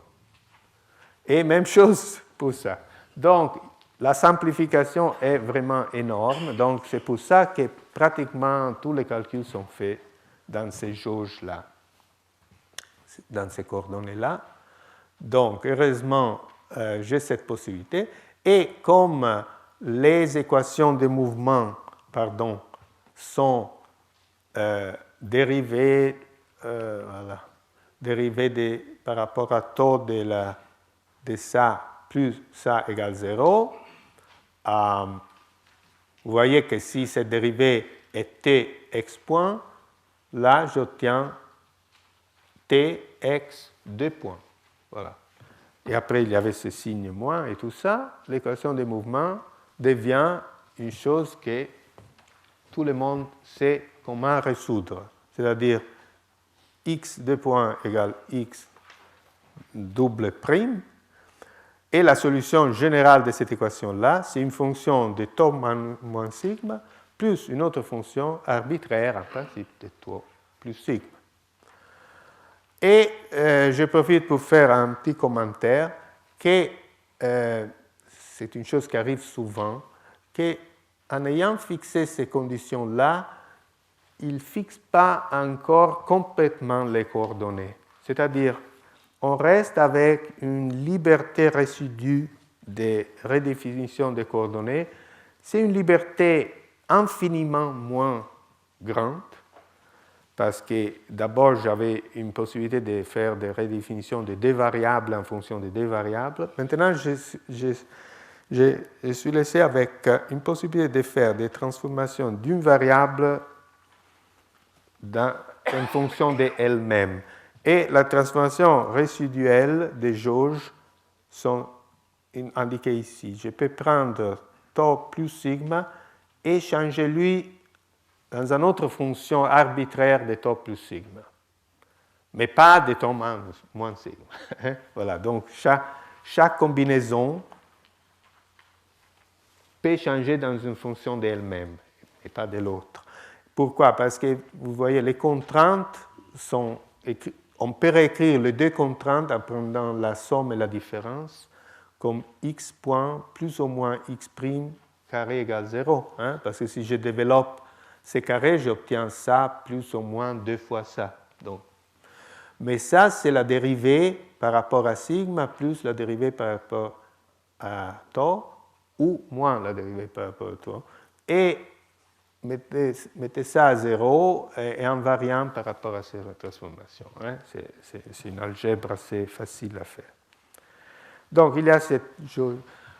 Et même chose pour ça. Donc, la simplification est vraiment énorme, donc c'est pour ça que pratiquement tous les calculs sont faits dans ces jauges-là, dans ces coordonnées-là. Donc, heureusement, j'ai cette possibilité. Et comme les équations de mouvement sont dérivées, par rapport à taux de ça plus ça égale 0. Vous voyez que si cette dérivée est t x point, là j'obtiens t x 2 points. Voilà. Et après il y avait ce signe moins et tout ça. L'équation de mouvement devient une chose que tout le monde sait comment résoudre. C'est-à-dire x 2 points égale x double prime. Et la solution générale de cette équation-là, c'est une fonction de tau moins sigma plus une autre fonction arbitraire, en principe, de tau plus sigma. Et je profite pour faire un petit commentaire que c'est une chose qui arrive souvent, qu'en ayant fixé ces conditions-là, il ne fixe pas encore complètement les coordonnées. C'est-à-dire, on reste avec une liberté résidue de redéfinition des coordonnées. C'est une liberté infiniment moins grande, parce que d'abord, j'avais une possibilité de faire des redéfinitions de deux variables en fonction de deux variables. Maintenant, je suis laissé avec une possibilité de faire des transformations d'une variable en fonction d'elle-même. Et la transformation résiduelle des jauges sont indiquées ici. Je peux prendre tau plus sigma et changer lui dans une autre fonction arbitraire de tau plus sigma. Mais pas de tau moins sigma. Voilà, donc chaque combinaison peut changer dans une fonction d'elle-même et pas de l'autre. Pourquoi? Parce que vous voyez, les contraintes sont écrites. On peut réécrire les deux contraintes en prenant la somme et la différence comme x point plus ou moins x prime carré égale 0. Hein, parce que si je développe ces carrés, j'obtiens ça plus ou moins 2 fois ça. Donc, mais ça, c'est la dérivée par rapport à sigma plus la dérivée par rapport à tau ou moins la dérivée par rapport à tau. Et mettez ça à 0 et invariant par rapport à ces transformations. Hein. C'est une algèbre assez facile à faire. Donc, il y a cette chose.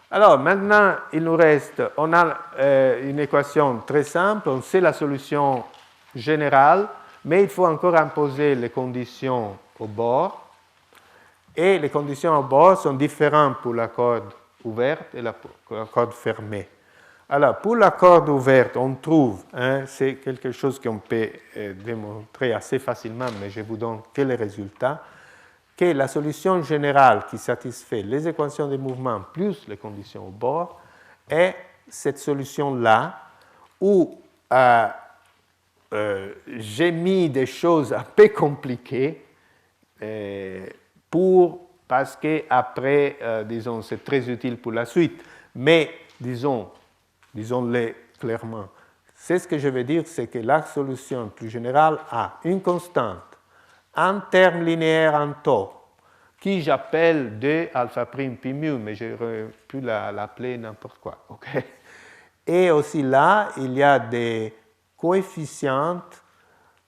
Alors, maintenant, il nous reste, on a une équation très simple, on sait la solution générale, mais il faut encore imposer les conditions au bord. Et les conditions au bord sont différentes pour la corde ouverte et la corde fermée. Alors, pour la corde ouverte, on trouve, hein, c'est quelque chose qu'on peut démontrer assez facilement, mais je vous donne que les résultats, que la solution générale qui satisfait les équations de mouvement plus les conditions au bord est cette solution-là où j'ai mis des choses un peu compliquées parce qu'après, disons, c'est très utile pour la suite. Mais, disons-le clairement, c'est ce que je veux dire, c'est que la solution plus générale a une constante, un terme linéaire en tau, qui j'appelle 2 alpha prime pi mu, mais j'aurais pu l'appeler n'importe quoi. Okay? Et aussi là, il y a des coefficients,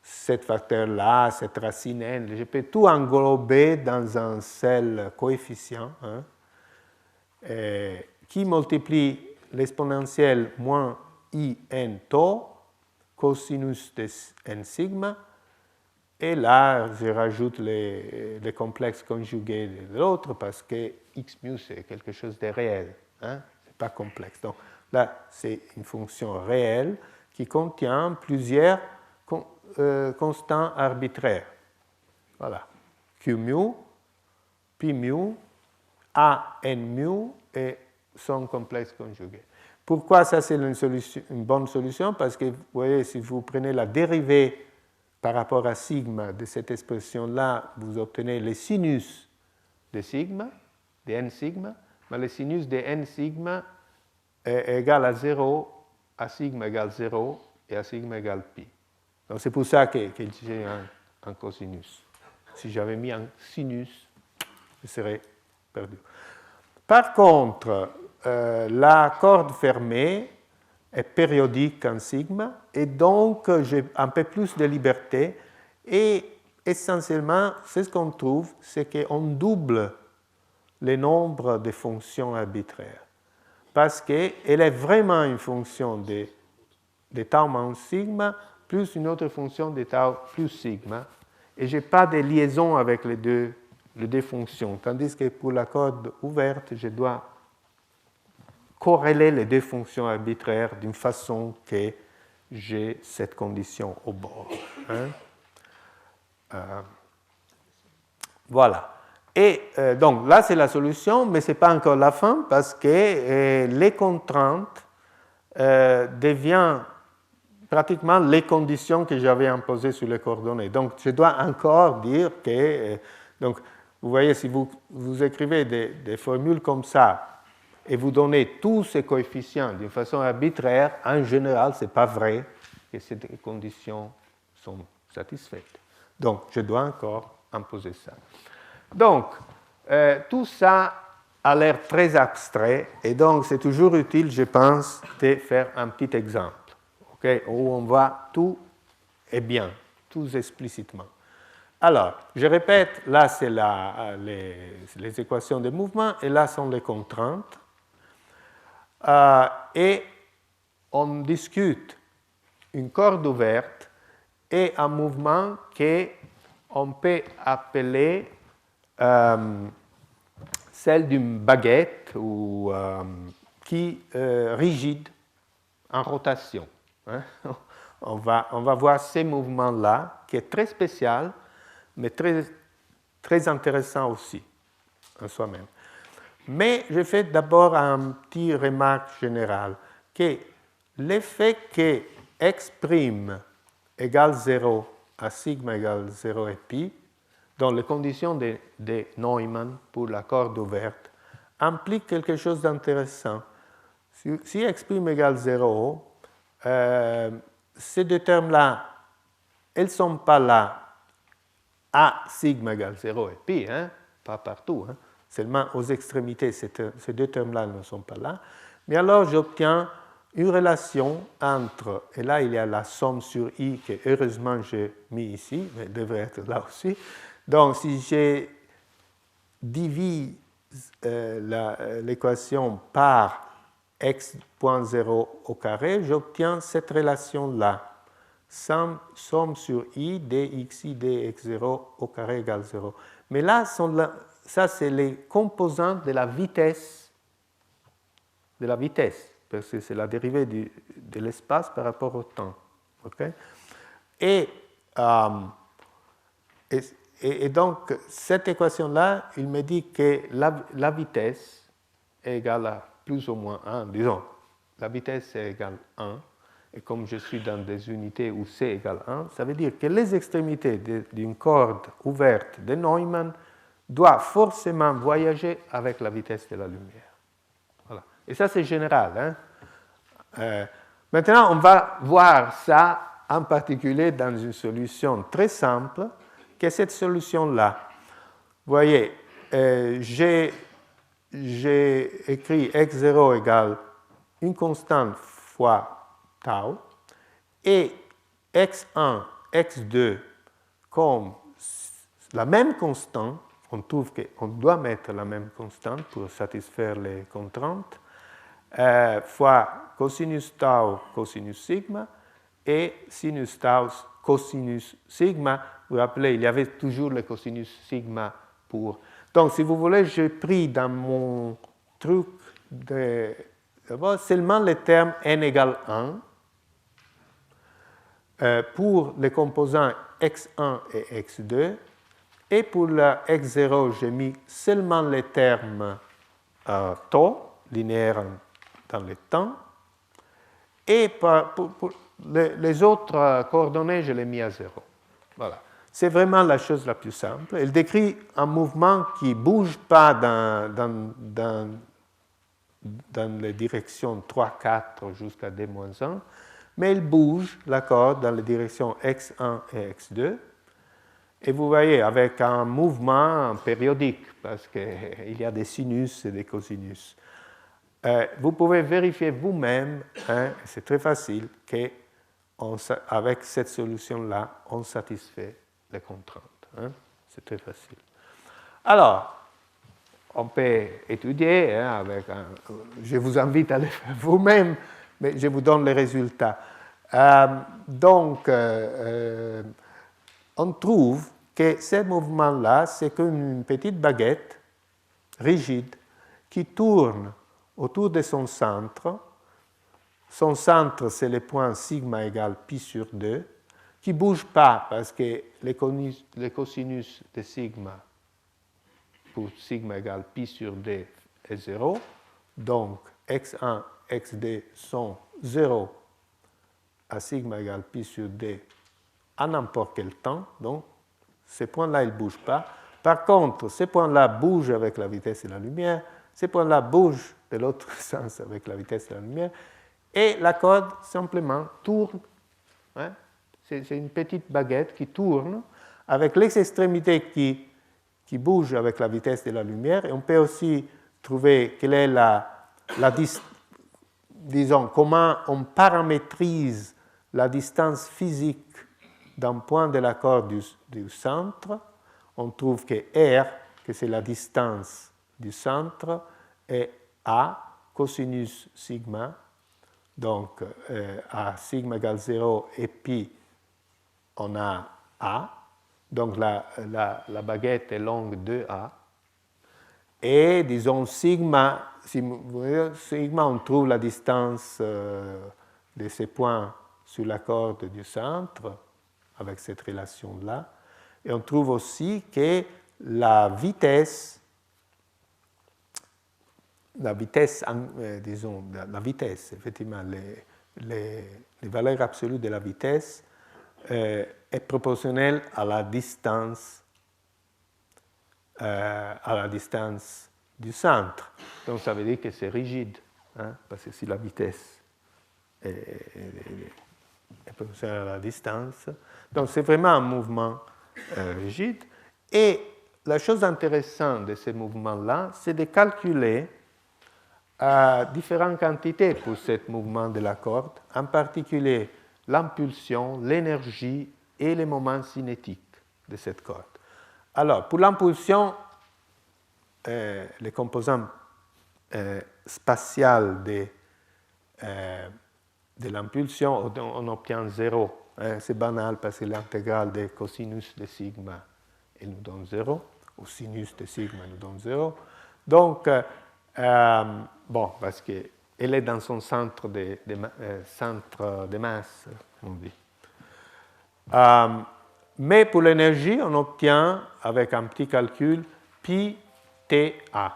cet facteur-là, cette racine n, je peux tout englober dans un seul coefficient hein, qui multiplie l'exponentielle moins i n tau cosinus de n sigma. Et là, je rajoute les complexes conjugués de l'autre parce que x mu, c'est quelque chose de réel. Hein? Ce n'est pas complexe. Donc là, c'est une fonction réelle qui contient plusieurs constants arbitraires. Voilà. Q mu, pi mu, a n mu et son complexe conjugué. Pourquoi ça, c'est une bonne solution? Parce que, vous voyez, si vous prenez la dérivée par rapport à sigma de cette expression-là, vous obtenez les sinus de sigma, de n sigma, mais le sinus de n sigma est égal à 0, à sigma égale 0 et à sigma égale pi. Donc c'est pour ça que j'ai un cosinus. Si j'avais mis un sinus, je serais perdu. Par contre, la corde fermée est périodique en sigma, et donc j'ai un peu plus de liberté. Et essentiellement, c'est ce qu'on trouve, c'est qu'on double le nombre de fonctions arbitraires. Parce qu'elle est vraiment une fonction de tau moins sigma, plus une autre fonction de tau plus sigma. Et je n'ai pas de liaison avec les deux fonctions. Tandis que pour la corde ouverte, je dois corréler les deux fonctions arbitraires d'une façon que j'ai cette condition au bord. Hein? Voilà. Et donc là, c'est la solution, mais ce n'est pas encore la fin parce que les contraintes deviennent pratiquement les conditions que j'avais imposées sur les coordonnées. Donc, je dois encore dire que, donc, vous voyez, si vous écrivez des formules comme ça, et vous donnez tous ces coefficients d'une façon arbitraire, en général, ce n'est pas vrai que ces conditions sont satisfaites. Donc, je dois encore imposer ça. Donc, tout ça a l'air très abstrait, et donc c'est toujours utile, je pense, de faire un petit exemple, okay, où on voit tout est bien, tout explicitement. Alors, je répète, là, c'est les équations de mouvement, et là sont les contraintes. Et on discute une corde ouverte et un mouvement qu'on peut appeler celle d'une baguette ou qui rigide en rotation. Hein? On va voir ces mouvements-là, qui est très spécial, mais très, très intéressant aussi en soi-même. Mais je fais d'abord un petit remarque générale, que l'effet que x' égale 0 à sigma égale 0 et pi, dans les conditions de Neumann pour la corde ouverte, implique quelque chose d'intéressant. Si x' égale 0, ces deux termes-là, elles ne sont pas là à sigma égale 0 et pi, hein, pas partout. Hein. Seulement aux extrémités, ces deux termes-là ne sont pas là. Mais alors, j'obtiens une relation entre, et là, il y a la somme sur i que heureusement j'ai mis ici, mais elle devrait être là aussi. Donc, si je divise l'équation par x.0 au carré, j'obtiens cette relation-là. Somme sur i dxi dx0 au carré égale 0. Mais là, ça, c'est les composantes de la vitesse, parce que c'est la dérivée de l'espace par rapport au temps. Okay? Et donc, cette équation-là, il me dit que la vitesse est égale à plus ou moins 1. Disons, la vitesse est égale à 1. Et comme je suis dans des unités où c égale 1, ça veut dire que les extrémités d'une corde ouverte de Neumann doivent forcément voyager avec la vitesse de la lumière. Voilà. Et ça, c'est général. Hein? Maintenant, on va voir ça en particulier dans une solution très simple, qui est cette solution-là. Vous voyez, j'ai écrit x0 égale une constante fois tau, et x1, x2 comme la même constante, on trouve qu'on doit mettre la même constante pour satisfaire les contraintes, fois cosinus tau, cosinus sigma, et sinus tau, cosinus sigma. Vous vous rappelez, il y avait toujours le cosinus sigma pour... Donc, si vous voulez, j'ai pris dans mon truc seulement le terme n égale 1, pour les composants x1 et x2, et pour la x0, j'ai mis seulement les termes tau, linéaires dans le temps, et pour les autres coordonnées, je les ai mis à 0. Voilà. C'est vraiment la chose la plus simple. Elle décrit un mouvement qui ne bouge pas dans les directions 3, 4 jusqu'à d-1, mais il bouge, d'accord, dans les directions x1 et x2. Et vous voyez, avec un mouvement périodique, parce qu'il y a des sinus et des cosinus. Vous pouvez vérifier vous-même, hein, c'est très facile, qu'avec cette solution-là, on satisfait les contraintes. Hein. C'est très facile. Alors, on peut étudier, hein, je vous invite à le faire vous-même, mais je vous donne les résultats. Donc, on trouve que ce mouvement-là, c'est comme une petite baguette rigide qui tourne autour de son centre. Son centre, c'est le point sigma égale pi sur 2, qui ne bouge pas parce que les cosinus de sigma pour sigma égale pi sur d est 0. Donc, x1, xd sont 0 à sigma égale pi sur d à n'importe quel temps. Donc, ces points-là, ils ne bougent pas. Par contre, ces points-là bougent avec la vitesse de la lumière. Ces points-là bougent de l'autre sens avec la vitesse de la lumière. Et la corde, simplement, tourne. Hein? C'est une petite baguette qui tourne avec les extrémités qui bougent avec la vitesse de la lumière. Et on peut aussi trouver quelle est disons, comment on paramétrise la distance physique d'un point de la corde du centre. On trouve que R, que c'est la distance du centre, est A cosinus sigma. Donc, à sigma égale 0 et pi, on a A. Donc, la baguette est longue 2A. Et, disons, sigma, on trouve la distance de ces points sur la corde du centre, avec cette relation-là. Et on trouve aussi que la vitesse, effectivement, les valeurs absolues de la vitesse est proportionnelle à la distance du centre. Donc ça veut dire que c'est rigide, hein, parce que si la vitesse est proportionnelle à la distance, donc c'est vraiment un mouvement rigide. Et la chose intéressante de ces mouvements-là, c'est de calculer différentes quantités pour ce mouvement de la corde, en particulier l'impulsion, l'énergie et les moments cinétiques de cette corde. Alors, pour l'impulsion, les composants spatiales de l'impulsion, on obtient 0. Hein, c'est banal parce que l'intégrale de cosinus de sigma elle nous donne 0, ou sinus de sigma nous donne 0. Donc, bon, parce qu'elle est dans son centre de masse, on dit. Mais pour l'énergie, on obtient, avec un petit calcul, pi ta.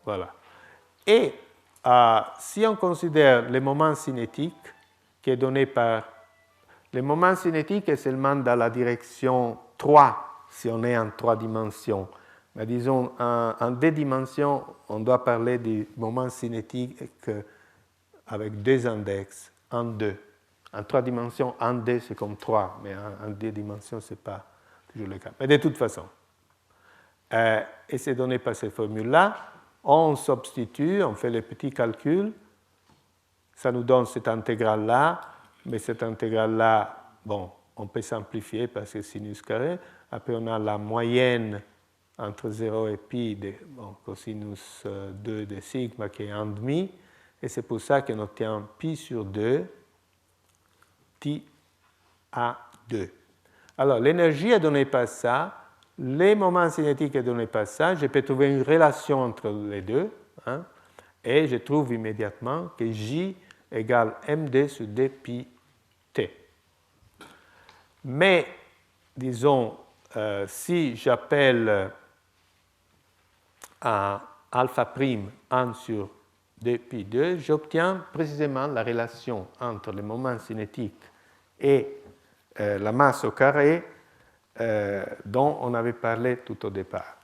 Voilà. Et si on considère le moment cinétique, qui est donné par... Le moment cinétique est seulement dans la direction 3, si on est en 3 dimensions. Mais disons, en 2 dimensions, on doit parler du moment cinétique avec 2 index, en 2. En 3 dimensions, en 2, c'est comme 3, mais en 2 dimensions, ce n'est pas toujours le cas. Mais de toute façon, et c'est donné par cette formule-là, on substitue, on fait les petits calculs, ça nous donne cette intégrale-là, mais cette intégrale-là, bon, on peut simplifier parce que c'est sinus carré. Après, on a la moyenne entre 0 et pi de cosinus 2 de sigma qui est 1,5, et c'est pour ça qu'on obtient pi sur 2, ti à 2. Alors, l'énergie est donnée par ça, les moments cinétiques est donné par ça, je peux trouver une relation entre les deux, hein, et je trouve immédiatement que J égale md sur d pi t. Mais, disons, si j'appelle alpha prime 1 sur d pi 2, j'obtiens précisément la relation entre le moment cinétique et la masse au carré dont on avait parlé tout au départ.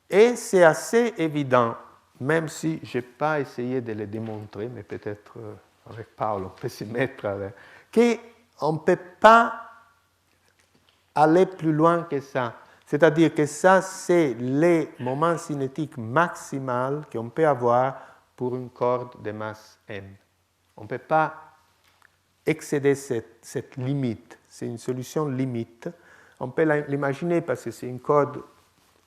Et c'est assez évident, même si je n'ai pas essayé de le démontrer, mais peut-être avec Paul, on peut s'y mettre, qu'on ne peut pas aller plus loin que ça. C'est-à-dire que ça, c'est les moments cinétiques maximaux qu'on peut avoir pour une corde de masse m. On ne peut pas excéder cette limite. C'est une solution limite. On peut l'imaginer parce que c'est une corde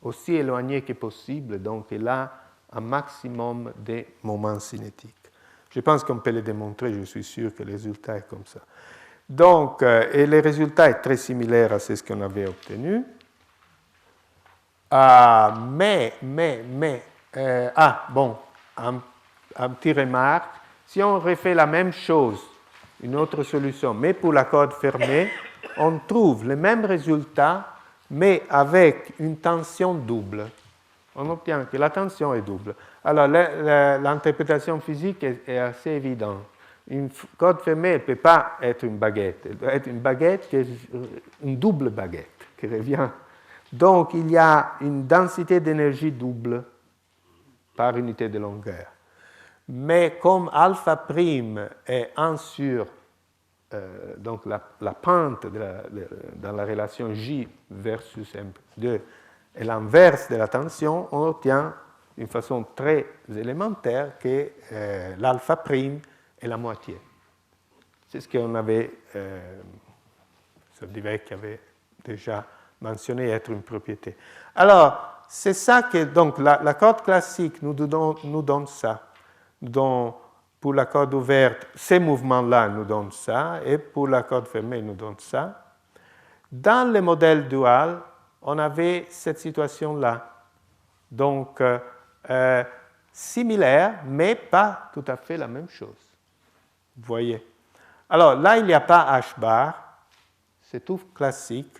aussi éloignée que possible, donc elle a un maximum de moments cinétiques. Je pense qu'on peut le démontrer, je suis sûr que le résultat est comme ça. Donc, et le résultat est très similaire à ce qu'on avait obtenu. Bon, un petit remarque. Si on refait la même chose, une autre solution, mais pour la corde fermée, on trouve le même résultat, mais avec une tension double. On obtient que la tension est double. Alors, l'interprétation physique est assez évidente. Une corde fermée, elle ne peut pas être une baguette. Elle doit être une baguette, une double baguette, qui revient. Donc, il y a une densité d'énergie double par unité de longueur. Mais comme alpha prime est 1 sur donc la pente dans la relation J versus M2 est l'inverse de la tension, on obtient d'une façon très élémentaire que l'alpha prime est la moitié. C'est ce qu'on avait, Serdivec avait déjà mentionné être une propriété. Alors, c'est ça que, donc, la corde classique nous donne ça. Donc, pour la corde ouverte, ces mouvements-là nous donnent ça, et pour la corde fermée, nous donnent ça. Dans le modèle dual, on avait cette situation-là. Donc, similaire, mais pas tout à fait la même chose. Vous voyez. Alors, là, il n'y a pas H bar, c'est tout classique.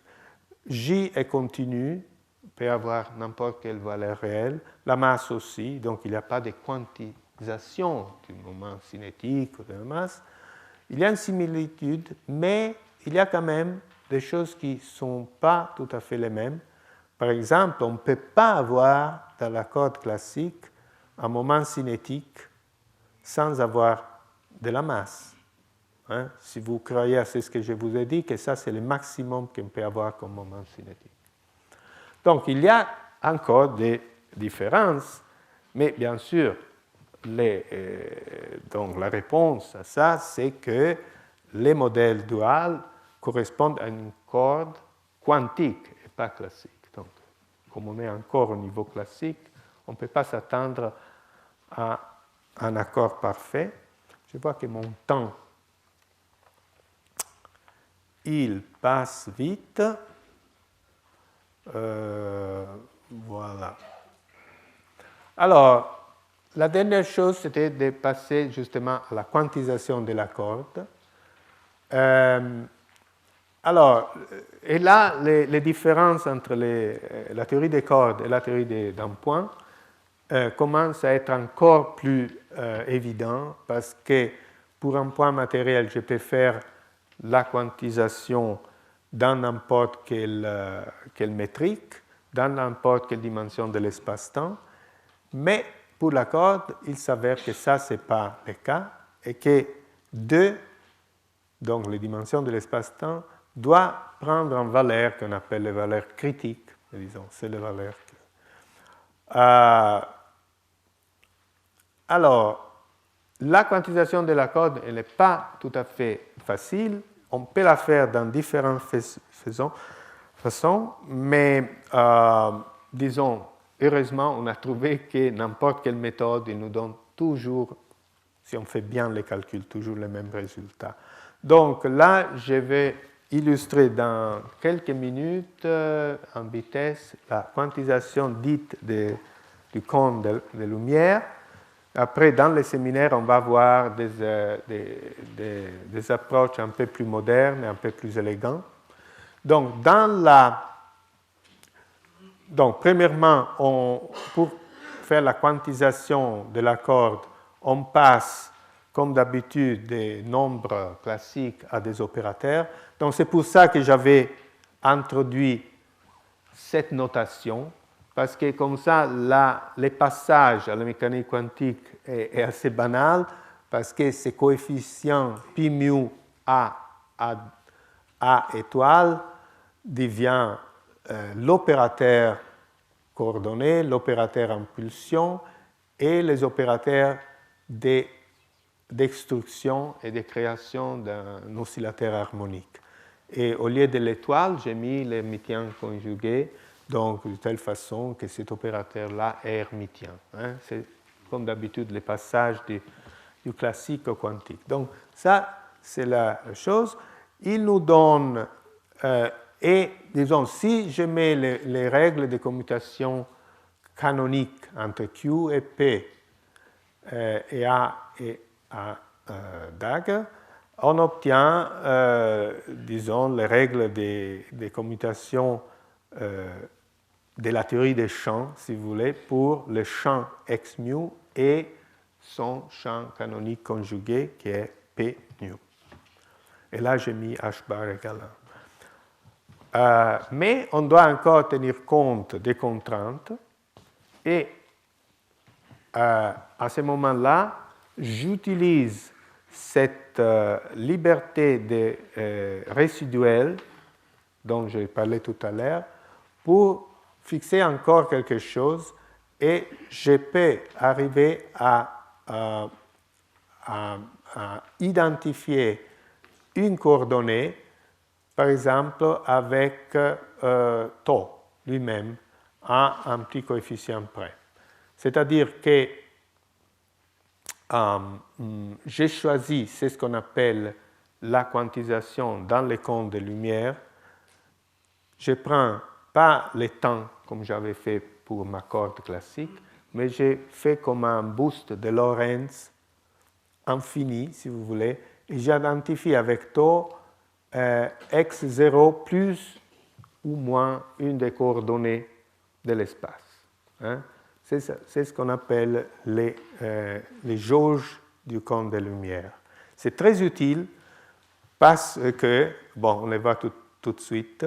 J est continu, peut avoir n'importe quelle valeur réelle. La masse aussi, donc il n'y a pas de quantisation du moment cinétique ou de la masse. Il y a une similitude, mais il y a quand même des choses qui ne sont pas tout à fait les mêmes. par exemple, on ne peut pas avoir dans la corde classique un moment cinétique sans avoir de la masse. Hein? Si vous croyez à ce que je vous ai dit, que ça c'est le maximum qu'on peut avoir comme moment cinétique. Donc il y a encore des différences, mais bien sûr, donc la réponse à ça, c'est que les modèles duals correspondent à une corde quantique et pas classique. Donc, comme on est encore au niveau classique, on ne peut pas s'attendre à un accord parfait. Je vois que mon temps, il passe vite. Voilà. Alors, la dernière chose, c'était de passer justement à la quantisation de la corde. Alors, et là, les différences entre la théorie des cordes et la théorie d'un point commencent à être encore plus évidentes parce que pour un point matériel, je peux faire la quantisation dans n'importe quelle métrique, dans n'importe quelle dimension de l'espace-temps, mais pour la corde, il s'avère que ça, ce n'est pas le cas et que 2, donc les dimensions de l'espace-temps, doit prendre une valeur qu'on appelle la valeur critique, disons, c'est la valeur. Alors, la quantisation de la corde, elle n'est pas tout à fait facile. On peut la faire dans différentes façons, mais disons, heureusement, on a trouvé que n'importe quelle méthode, il nous donne toujours, si on fait bien les calculs, toujours les mêmes résultats. Donc là, je vais illustrer dans quelques minutes en vitesse la quantisation dite du cône de lumière. Après, dans les séminaires, on va voir des approches un peu plus modernes et un peu plus élégantes. Donc, premièrement, pour faire la quantisation de la corde, on passe, comme d'habitude, des nombres classiques à des opérateurs. Donc, c'est pour ça que j'avais introduit cette notation, parce que comme ça, le passage à la mécanique quantique est assez banal, parce que ces coefficients pi mu a étoile devient l'opérateur coordonné, l'opérateur impulsion et les opérateurs d'extruction et de création d'un oscillateur harmonique. Et au lieu de l'étoile, j'ai mis l'hermitien conjugué, donc de telle façon que cet opérateur-là est hermitien. Hein. C'est comme d'habitude le passage du classique au quantique. Donc ça, c'est la chose. Il nous donne, et disons, si je mets les règles de commutation canoniques entre Q et P et A et A dagger, on obtient, disons, les règles de commutation de la théorie des champs, si vous voulez, pour le champ x mu et son champ canonique conjugué qui est P nu. Et là, j'ai mis h bar égale 1. Mais on doit encore tenir compte des contraintes. Et à ce moment-là, j'utilise cette liberté de résiduelle dont j'ai parlé tout à l'heure pour fixer encore quelque chose et je peux arriver à identifier une coordonnée, par exemple avec tau lui-même à un petit coefficient près. C'est-à-dire que j'ai choisi ce qu'on appelle la quantisation dans les cônes de lumière. Je ne prends pas le temps comme j'avais fait pour ma corde classique, mais j'ai fait comme un boost de Lorentz infini, si vous voulez, et j'identifie avec tau x0 plus ou moins une des coordonnées de l'espace. Hein? C'est ce qu'on appelle les jauges du cône de lumière. C'est très utile parce que, bon, on les voit tout de suite.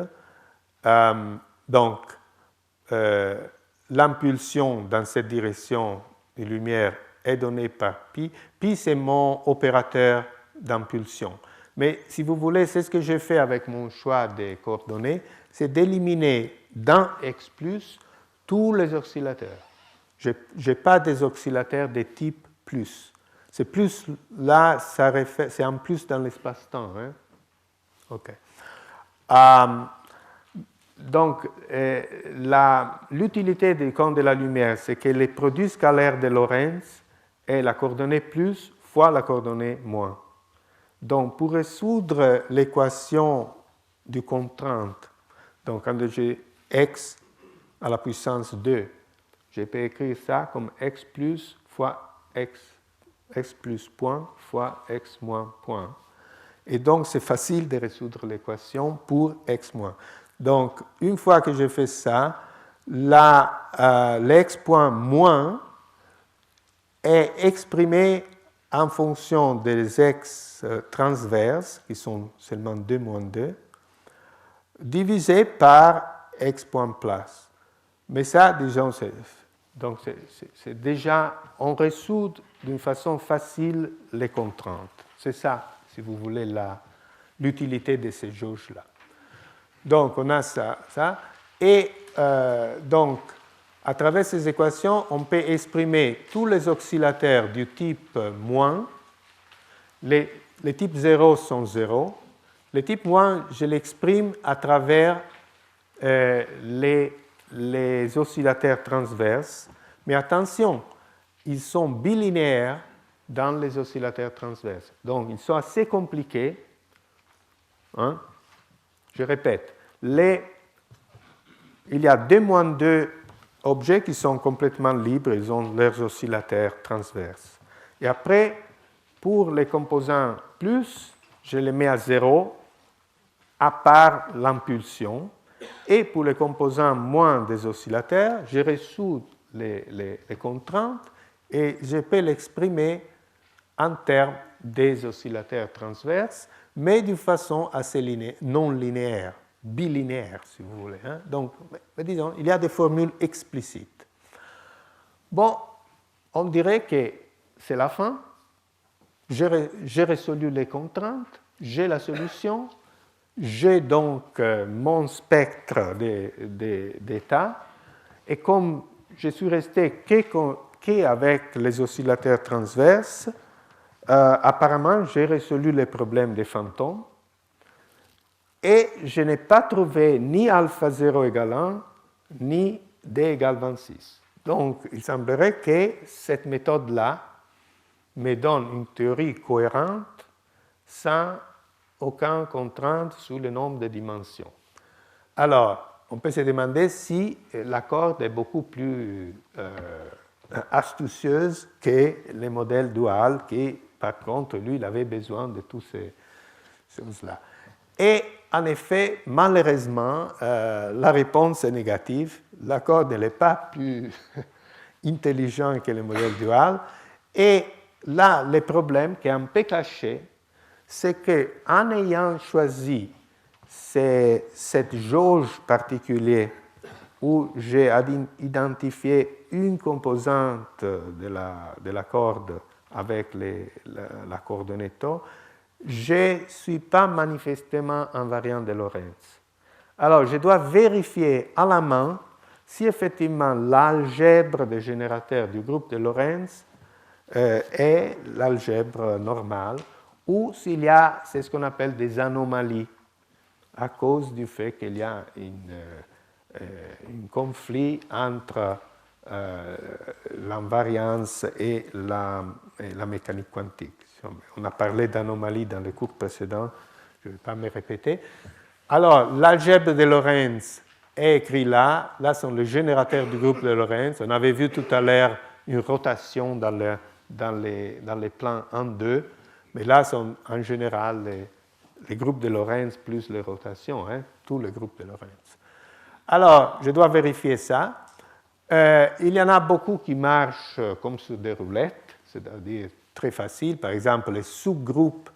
Donc, l'impulsion dans cette direction de lumière est donnée par pi. Pi, c'est mon opérateur d'impulsion. Mais si vous voulez, c'est ce que j'ai fait avec mon choix des coordonnées, c'est d'éliminer dans x plus tous les oscillateurs. Je n'ai pas des oscillateurs de type plus. C'est plus, là, c'est un plus dans l'espace-temps. Hein? OK. Donc, l'utilité des camps de la lumière, c'est que les produits scalaires de Lorentz est la coordonnée plus fois la coordonnée moins. Donc, pour résoudre l'équation du contrainte, donc quand j'ai x à la puissance 2, je peux écrire ça comme x plus fois x plus point fois x moins point. Et donc, c'est facile de résoudre l'équation pour x moins. Donc, une fois que j'ai fait ça, l'ex point moins est exprimé en fonction des x transverses, qui sont seulement 2 moins 2, divisé par x point place. Mais ça, disons, c'est déjà, on résout d'une façon facile les contraintes. C'est ça, si vous voulez, l'utilité de ces jauges-là. Donc, on a ça. Et donc, à travers ces équations, on peut exprimer tous les oscillateurs du type moins. Les types 0 sont 0. Les types moins, je l'exprime à travers les oscillateurs transverses. Mais attention, ils sont bilinéaires dans les oscillateurs transverses. Donc, ils sont assez compliqués. Hein? Je répète, il y a 2 moins 2 objets qui sont complètement libres, ils ont leurs oscillateurs transverses. Et après, pour les composants plus, je les mets à 0, à part l'impulsion. Et pour les composants moins des oscillateurs, je résous les contraintes et je peux l'exprimer en termes des oscillateurs transverses, mais d'une façon assez non linéaire, bilinéaire, si vous voulez. Hein? Donc, disons, il y a des formules explicites. Bon, on dirait que c'est la fin. J'ai résolu les contraintes, j'ai la solution, j'ai donc mon spectre d'état, et comme je suis resté qu'avec les oscillateurs transverses, apparemment, j'ai résolu les problèmes des fantômes et je n'ai pas trouvé ni alpha 0 égale 1, ni d égale 26. Donc, il semblerait que cette méthode-là me donne une théorie cohérente sans aucune contrainte sur le nombre de dimensions. Alors, on peut se demander si la corde est beaucoup plus astucieuse que les modèles duals qui, par contre, lui, il avait besoin de toutes ces choses-là. Et en effet, malheureusement, la réponse est négative. La corde n'est pas plus intelligent que les modèles duals. Et là, le problème qui est un peu caché, c'est qu'en ayant choisi cette jauge particulière où j'ai identifié une composante de la corde avec la coordonnée tau, je ne suis pas manifestement invariant de Lorentz. Alors, je dois vérifier à la main si effectivement l'algèbre des générateurs du groupe de Lorentz est l'algèbre normale ou s'il y a ce qu'on appelle des anomalies à cause du fait qu'il y a un conflit entre l'invariance et la mécanique quantique. On a parlé d'anomalies dans les cours précédents, je ne vais pas me répéter. Alors, l'algèbre de Lorentz est écrit là. Là sont les générateurs du groupe de Lorentz. On avait vu tout à l'heure une rotation dans les plans 1-2, mais là sont en général les groupes de Lorentz plus les rotations, hein, tous les groupes de Lorentz. Alors, je dois vérifier ça. Il y en a beaucoup qui marchent comme sur des roulettes, c'est-à-dire très facile. Par exemple, les sous-groupes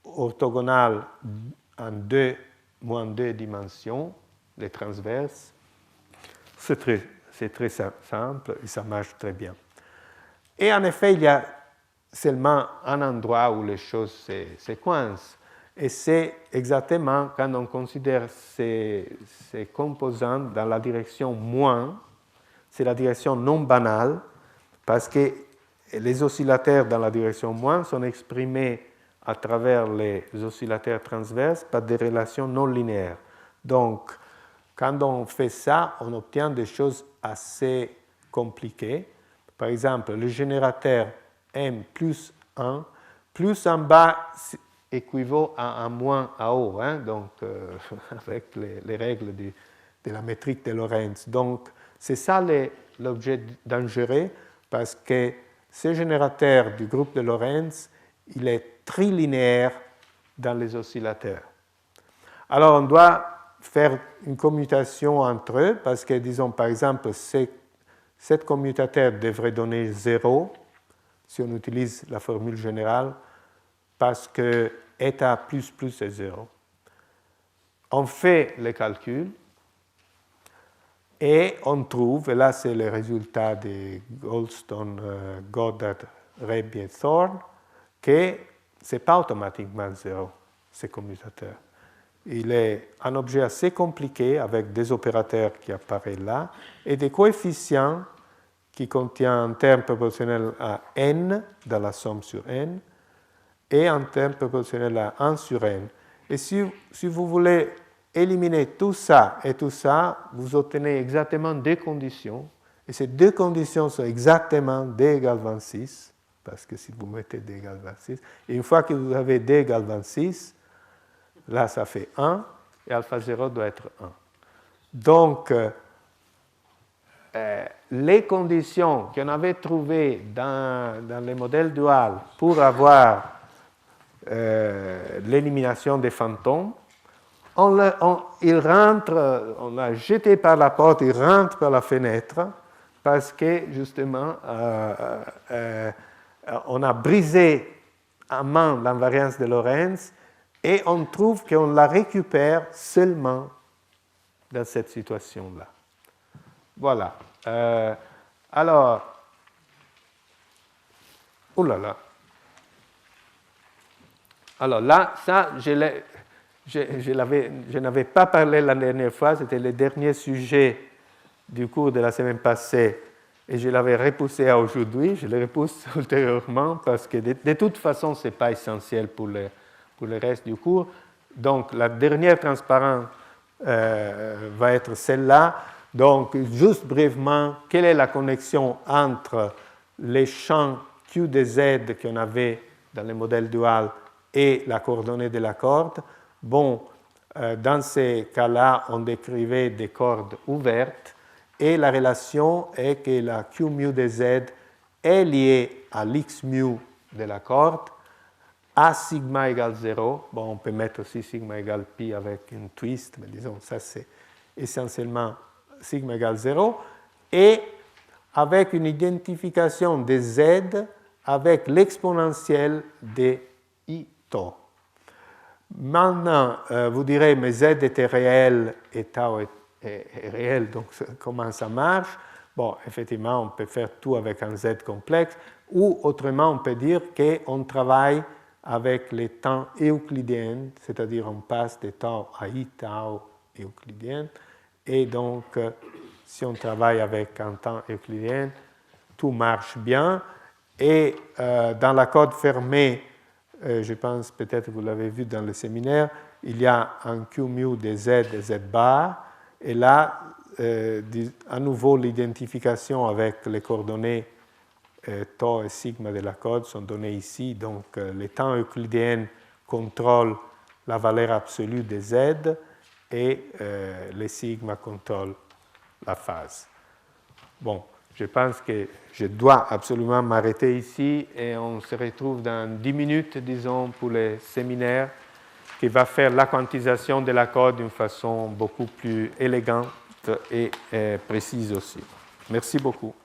orthogonales en 2 moins 2 dimensions, les transverses, C'est très simple et ça marche très bien. Et en effet, il y a seulement un endroit où les choses se coincent. Et c'est exactement quand on considère ces composants dans la direction moins, c'est la direction non banale, parce que les oscillateurs dans la direction moins sont exprimés à travers les oscillateurs transverses par des relations non linéaires. Donc, quand on fait ça, on obtient des choses assez compliquées. Par exemple, le générateur M plus 1, plus en bas équivaut à un moins à haut, hein, donc avec les règles de la métrique de Lorentz. Donc, c'est ça l'objet dangereux, parce que ce générateur du groupe de Lorentz, il est trilinéaire dans les oscillateurs. Alors, on doit faire une commutation entre eux, parce que, disons, par exemple, cette commutateur devrait donner 0 si on utilise la formule générale, parce que eta plus plus est 0. On fait les calculs et on trouve, et là c'est le résultat de Goldstone, Goddard, Rebbe et Thorne, que ce n'est pas automatiquement 0, ce commutateur. Il est un objet assez compliqué avec des opérateurs qui apparaissent là et des coefficients qui contient un terme proportionnel à n dans la somme sur n et un terme proportionnel à 1 sur n. Et si vous voulez éliminer tout ça et tout ça, vous obtenez exactement deux conditions. Et ces deux conditions sont exactement d égale 26, parce que si vous mettez d égale 26, et une fois que vous avez d égale 26, là ça fait 1, et alpha 0 doit être 1. Donc, les conditions qu'on avait trouvées dans les modèles duals pour avoir l'élimination des fantômes, ils rentrent, on l'a jeté par la porte, ils rentrent par la fenêtre, parce que justement, on a brisé à main l'invariance de Lorentz et on trouve qu'on la récupère seulement dans cette situation-là. Voilà. Alors, oulala. Alors là, ça, je n'avais pas parlé la dernière fois, c'était le dernier sujet du cours de la semaine passée, et je l'avais repoussé à aujourd'hui, je le repousse ultérieurement, parce que de toute façon, ce n'est pas essentiel pour le reste du cours. Donc, la dernière transparence va être celle-là. Donc, juste brièvement, quelle est la connexion entre les champs Q de Z qu'on avait dans le modèle dual et la coordonnée de la corde? Bon, dans ces cas-là, on décrivait des cordes ouvertes et la relation est que la Q mu de Z est liée à l'X mu de la corde à sigma égale 0. Bon, on peut mettre aussi sigma égale pi avec une twist, mais disons, ça c'est essentiellement sigma égale 0, et avec une identification de Z avec l'exponentielle de I tau. Maintenant, vous direz, mais Z était réel et tau est réel, donc comment ça marche? Bon, effectivement, on peut faire tout avec un Z complexe, ou autrement, on peut dire qu'on travaille avec les temps euclidiens, c'est-à-dire on passe des temps à I tau euclidien, et donc, si on travaille avec un temps euclidien, tout marche bien. Et dans la corde fermée, je pense peut-être que vous l'avez vu dans le séminaire, il y a un Q mu de Z et Z bar. Et là, à nouveau, l'identification avec les coordonnées tau et sigma de la corde sont données ici. Donc, les temps euclidiens contrôlent la valeur absolue de Z et les sigma contrôlent la phase. Bon, je pense que je dois absolument m'arrêter ici et on se retrouve dans 10 minutes, disons, pour le séminaire qui va faire la quantisation de la corde d'une façon beaucoup plus élégante et précise aussi. Merci beaucoup.